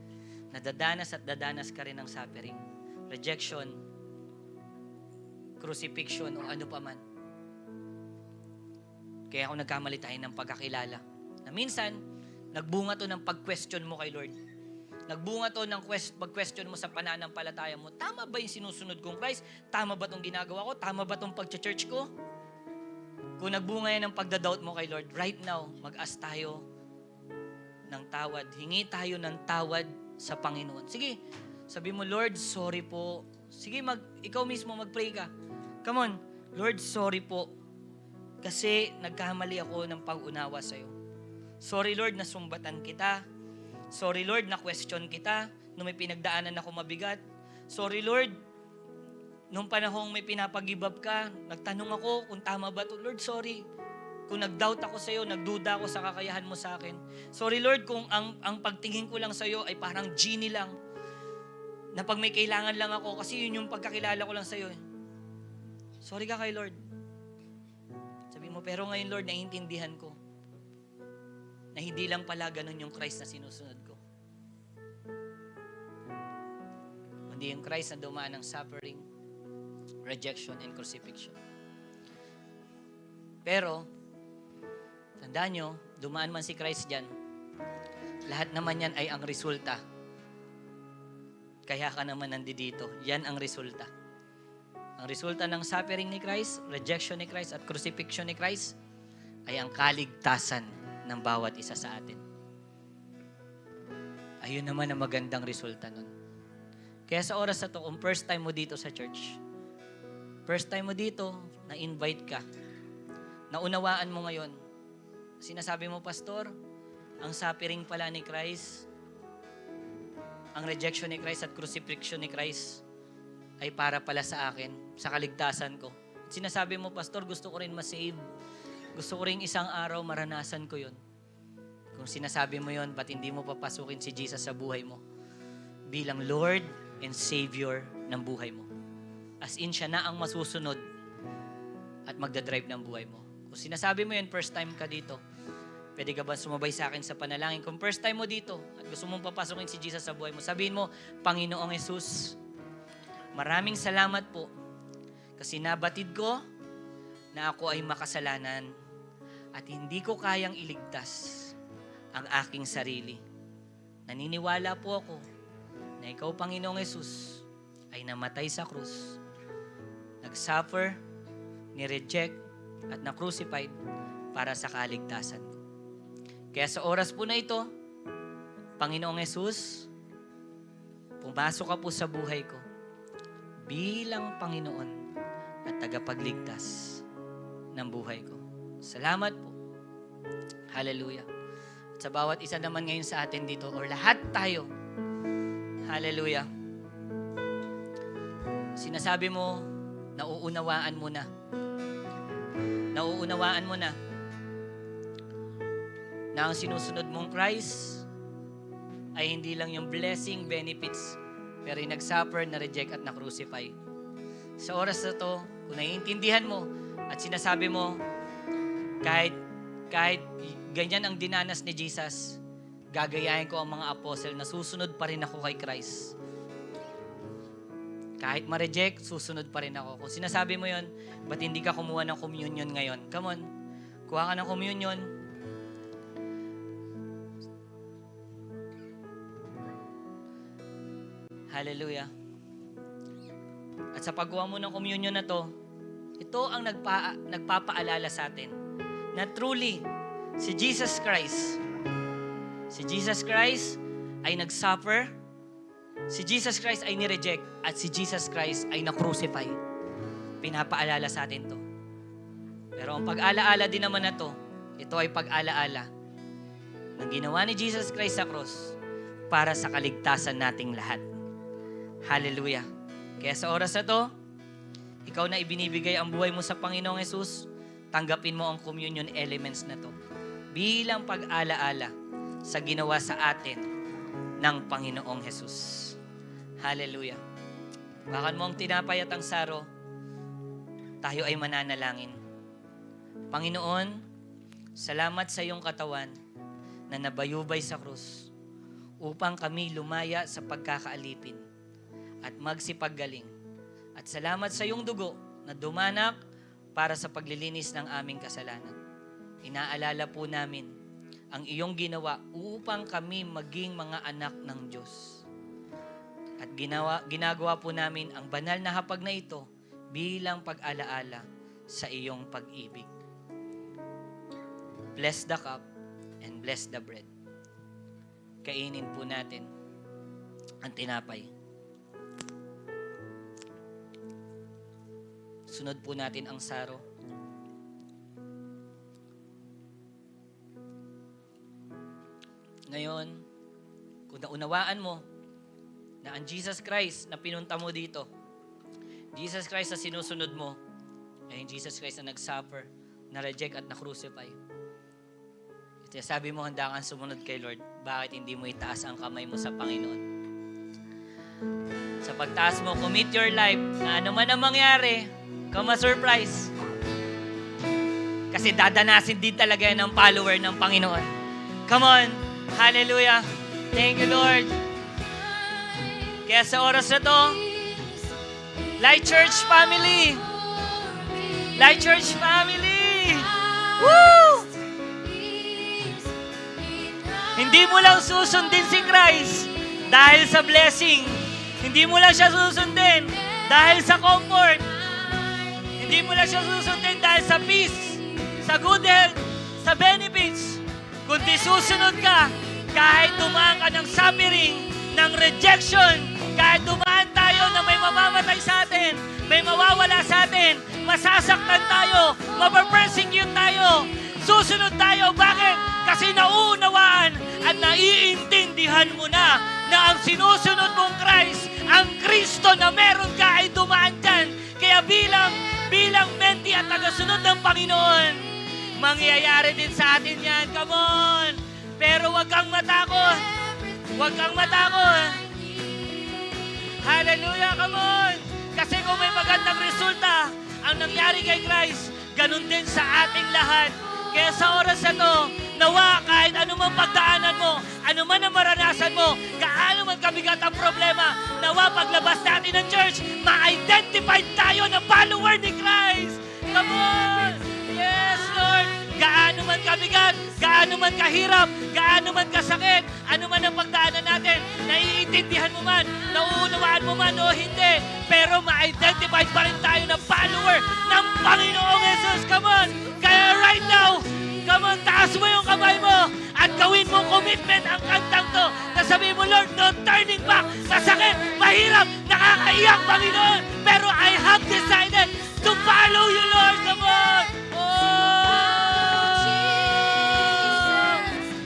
nadadanas at dadanas ka rin ng suffering, rejection, crucifixion, o ano pa man. Kaya ako nagkamali tayo ng pagkakilala. Na minsan, nagbunga to ng pag-question mo kay Lord. Nagbunga to ng pag-question mo sa pananampalataya mo, tama ba yung sinusunod kong Christ? Tama ba itong ginagawa ko? Tama ba itong pag-church ko? Kung nagbunga yan ng pagdadoubt mo kay Lord, right now, mag-ask tayo ng tawad. Hingi tayo ng tawad sa Panginoon. Sige, sabi mo, Lord, sorry po. Sige, ikaw mismo mag-pray ka. Come on, Lord, sorry po. Kasi nagkamali ako ng pag-unawa sa'yo. Sorry, Lord, nasumbatan kita. Sorry, Lord, na-question kita nung may pinagdaanan ako mabigat. Sorry, Lord, nung panahong may pinapag-give up ka, nagtanong ako kung tama ba to. Lord, sorry. Kung nag-doubt ako sa iyo, nagduda ako sa kakayahan mo sa akin. Sorry, Lord, kung ang pagtingin ko lang sa iyo ay parang genie lang. Na pag may kailangan lang ako, kasi yun yung pagkakilala ko lang sa iyo. Sorry ka kay Lord. Sabi mo, pero ngayon, Lord, naiintindihan ko na hindi lang pala ganun yung Christ na sinusunod ko. Kundi yung Christ na dumaan ng suffering, rejection, and crucifixion. Pero, tandaan nyo, dumaan man si Christ dyan, lahat naman yan ay ang resulta. Kaya ka naman nandito. Yan ang resulta. Ang resulta ng suffering ni Christ, rejection ni Christ, at crucifixion ni Christ ay ang kaligtasan ng bawat isa sa atin. Ayun naman ang magandang resulta nun. Kaya sa oras na to, kung first time mo dito sa church, first time mo dito, na-invite ka, naunawaan mo ngayon, sinasabi mo, Pastor, ang suffering pala ni Christ, ang rejection ni Christ at crucifixion ni Christ ay para pala sa akin, sa kaligtasan ko. Sinasabi mo, Pastor, gusto ko rin ma-save. Gusto ko rin isang araw maranasan ko yun. Kung sinasabi mo yun, ba't hindi mo papasukin si Jesus sa buhay mo bilang Lord and Savior ng buhay mo? As in, siya na ang masusunod at magdadrive ng buhay mo. Kung sinasabi mo yun, first time ka dito, pwede ka ba sumabay sa akin sa panalangin? Kung first time mo dito at gusto mong papasukin si Jesus sa buhay mo, sabihin mo, Panginoong Jesus, maraming salamat po kasi nabatid ko na ako ay makasalanan at hindi ko kayang iligtas ang aking sarili. Naniniwala po ako na ikaw, Panginoong Jesus, ay namatay sa krus, nag-suffer, ni-reject, at na-crucified para sa kaligtasan ko. Kaya sa oras po na ito, Panginoong Jesus, pumasok ka po sa buhay ko bilang Panginoon at tagapagligtas ng buhay ko. Salamat po. Hallelujah. At sa bawat isa naman ngayon sa atin dito, or lahat tayo, hallelujah, sinasabi mo, nauunawaan mo na. Nauunawaan mo na na ang sinusunod mong Christ ay hindi lang yung blessing, benefits, pero yung nag-suffer, na-reject at na-crucify. Sa oras na to, kung naiintindihan mo at sinasabi mo, kahit ganyan ang dinanas ni Jesus, gagayahin ko ang mga apostle na susunod pa rin ako kay Christ. Kahit ma-reject, susunod pa rin ako. Kung sinasabi mo yon, ba't hindi ka kumuha ng communion ngayon? Come on, kuha ka ng communion. Hallelujah. At sa pagkuha mo ng communion na to, ito ang nagpapaalala sa atin na truly, si Jesus Christ ay nag-suffer, si Jesus Christ ay ni-reject, at si Jesus Christ ay na-crucify. Pinapaalala sa atin to. Pero ang pag-alaala din naman na to, ito ay pag-alaala ng ginawa ni Jesus Christ sa cross para sa kaligtasan nating lahat. Hallelujah. Kaya sa oras na to, ikaw na ibinibigay ang buhay mo sa Panginoong Jesus, tanggapin mo ang communion elements na to bilang pag-alaala sa ginawa sa atin ng Panginoong Jesus. Hallelujah. Bakan mo ang tinapay at ang saro, tayo ay mananalangin. Panginoon, salamat sa iyong katawan na nabayubay sa krus upang kami lumaya sa pagkakaalipin at magsipaggaling. At salamat sa iyong dugo na dumanak para sa paglilinis ng aming kasalanan. Inaalala po namin ang iyong ginawa upang kami maging mga anak ng Diyos. At ginagawa po namin ang banal na hapag na ito bilang pag-alaala sa iyong pag-ibig. Bless the cup and bless the bread. Kainin po natin ang tinapay. Sunod po natin ang saro. Ngayon, kung naunawaan mo na ang Jesus Christ na pinunta mo dito, Jesus Christ na sinusunod mo, ay Jesus Christ na nag-suffer, na-reject at na-crucify. Sabi mo, handa kang sumunod kay Lord. Bakit hindi mo itaas ang kamay mo sa Panginoon? Sa pagtaas mo, commit your life na ano man ang mangyari, surprise. Kasi dadanasin din talaga yan ng follower ng Panginoon. Come on! Hallelujah! Thank you, Lord! Kaya sa oras na to, Light Church family! Light Church family! Woo! Hindi mo lang susundin si Christ dahil sa blessing. Hindi mo lang siya susundin dahil sa comfort. Hindi mo lang siya susundin dahil sa peace, sa good health, sa benefits. Kundi susunod ka kahit dumaan ka ng suffering, ng rejection, kahit dumaan tayo na may mamamatay sa atin, may mawawala sa atin, masasaktan tayo, mapapersecute tayo, susunod tayo. Bakit? Kasi nauunawaan at naiintindihan mo na ang sinusunod mong Christ, ang Kristo na meron ka ay dumaan dyan. Kaya bilang menti at tagasunod ng Panginoon, mangyayari din sa atin yan. Come on! Pero wag kang matakot. Wag kang matakot. Hallelujah! Come on! Kasi kung may magandang resulta ang nangyari kay Christ, ganun din sa ating lahat. Kaya sa oras na to, nawa kahit anumang pagdaanan mo, anuman ang maranasan mo, gaano man kabigat ang problema, nawa paglabas natin ng church, ma-identify tayo na follower ni Christ. Come on! Yes, Lord! Gaano man kabigat, gaano man kahirap, gaano man kasakit, ano man ang pagdaanan natin, naiintindihan mo man, nauunawaan mo man o hindi, pero ma-identify pa rin tayo na follower ng Panginoong Jesus. Come on! Kaya right now, come on, taas mo yung kamay mo at gawin mong commitment ang kantang to na sabihin mo, Lord, no turning back. Masakit, mahirap, nakakaiyak, Panginoon, pero I have decided to follow you, Lord. Come on!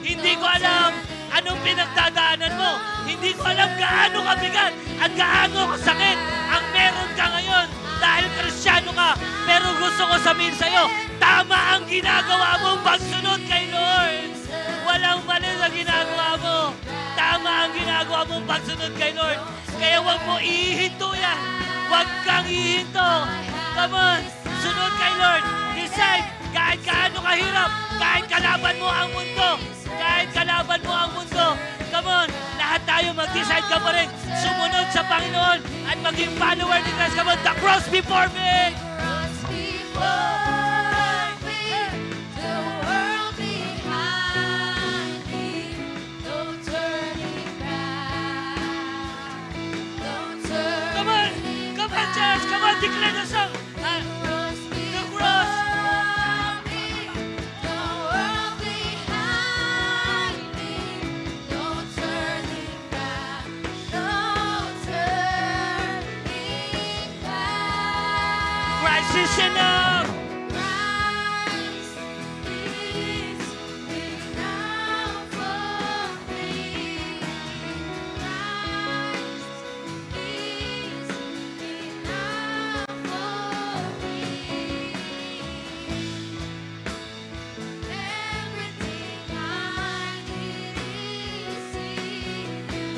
Hindi ko alam anong pinagdadaanan mo. Hindi ko alam gaano kabigat at gaano kasakit ang meron ka ngayon dahil Kristiyano ka. Pero gusto ko sabihin sa'yo, tama ang ginagawa mong pagsunod kay Lord. Walang mali na ginagawa mo. Tama ang ginagawa mong pagsunod kay Lord. Kaya huwag mo ihinto yan. Huwag kang ihinto. Come on, sunod kay Lord. Decide, kahit kaano kahirap, kahit kalaban mo ang mundo, kahit kalaban mo ang mundo, come on, lahat tayo mag-decide ka pa rin, sumunod sa Panginoon at maging follower ni Christ. Come on, the cross before me! Cross before me, the world behind me, no turning back, no turning. Come on, church, come on, declare the song. The cross. Is enough. Christ is enough for me. Christ is enough for me. Everything I need is in you.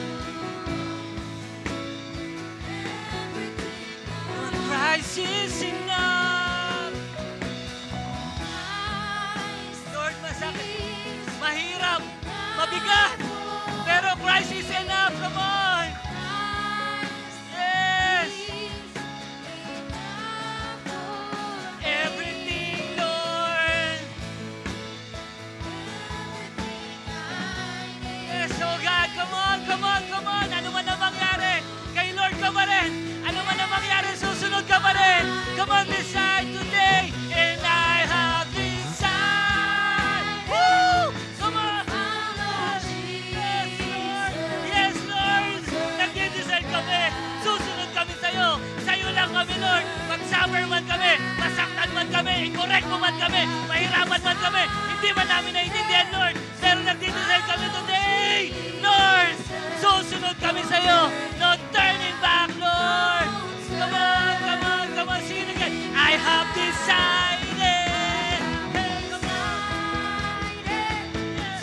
Christ is enough. Mahirap, mabigat, pero Christ is enough. Come on! Yes! Everything, Lord. kami, i-correct mo man kami, mahirapan man kami, hindi man namin naiintindihan, Lord. Pero nagdidesire kami today, Lord. Susunod kami sa'yo. No turning back, Lord. Come on, come on, come on. Sing it again. I have decided. Hey, come on. Yes.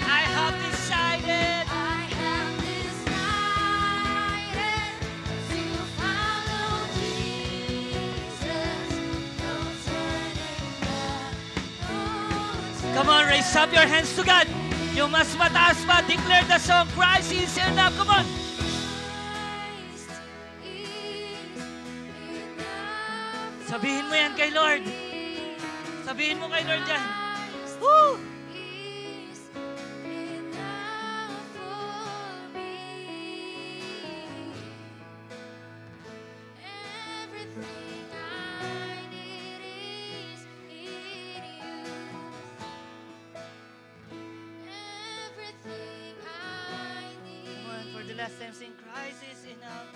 I have decided. Come on, raise up your hands to God. Yung mas mataas pa, declare the song, Christ is enough. Come on. Sabihin mo yan kay Lord. Sabihin mo kay Lord yan. Woo! Come on, for the last time, sing, Christ is enough.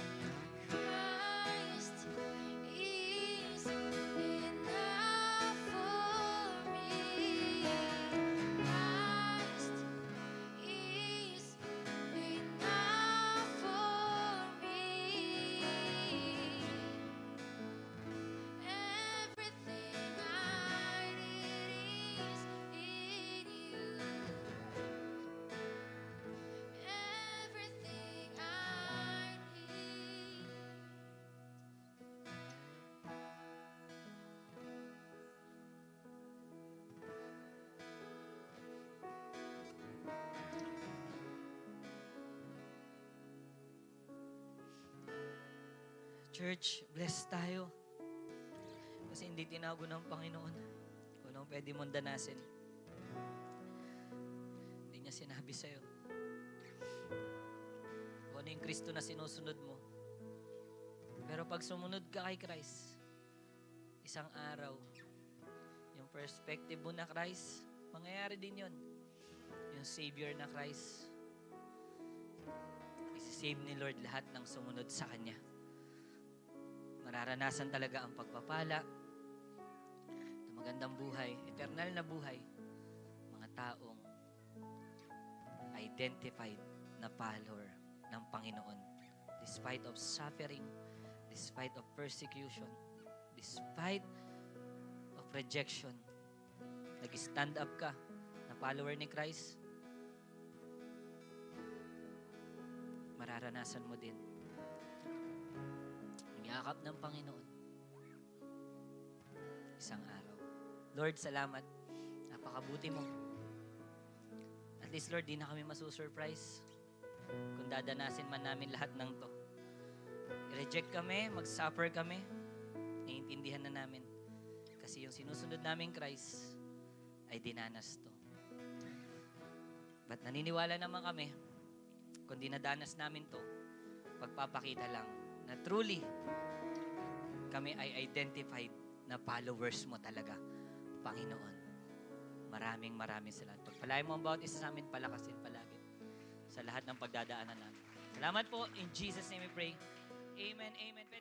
Church, bless tayo. Kasi hindi tinago ng Panginoon kung anong pwede mong danasin. Hindi niya sinabi sa'yo kung ano yung Kristo na sinusunod mo. Pero pag sumunod ka kay Christ, isang araw, yung perspective mo na Christ, mangyayari din yun. Yung Savior na Christ, isi-save ni Lord lahat ng sumunod sa Kanya. Mararanasan talaga ang pagpapala, magandang buhay, eternal na buhay, mga taong identified na follower ng Panginoon. Despite of suffering, despite of persecution, despite of rejection, nag-stand up ka na follower ni Christ, mararanasan mo din yakap ng Panginoon isang araw. Lord, salamat. Napakabuti mo. At least, Lord, di na kami masusurprise kung dadanasin man namin lahat ng to. I-reject kami, mag-suffer kami, naiintindihan na namin. Kasi yung sinusunod namin Christ ay dinanas to. But naniniwala naman kami, kung dinadanas namin to, pagpapakita lang na truly, kami ay identified na followers mo talaga, Panginoon. Maraming salamat. Pagpalain mo ang bawat isa sa amin, palakasin palagi sa lahat ng pagdadaanan namin. Salamat po. In Jesus' name we pray. Amen, amen.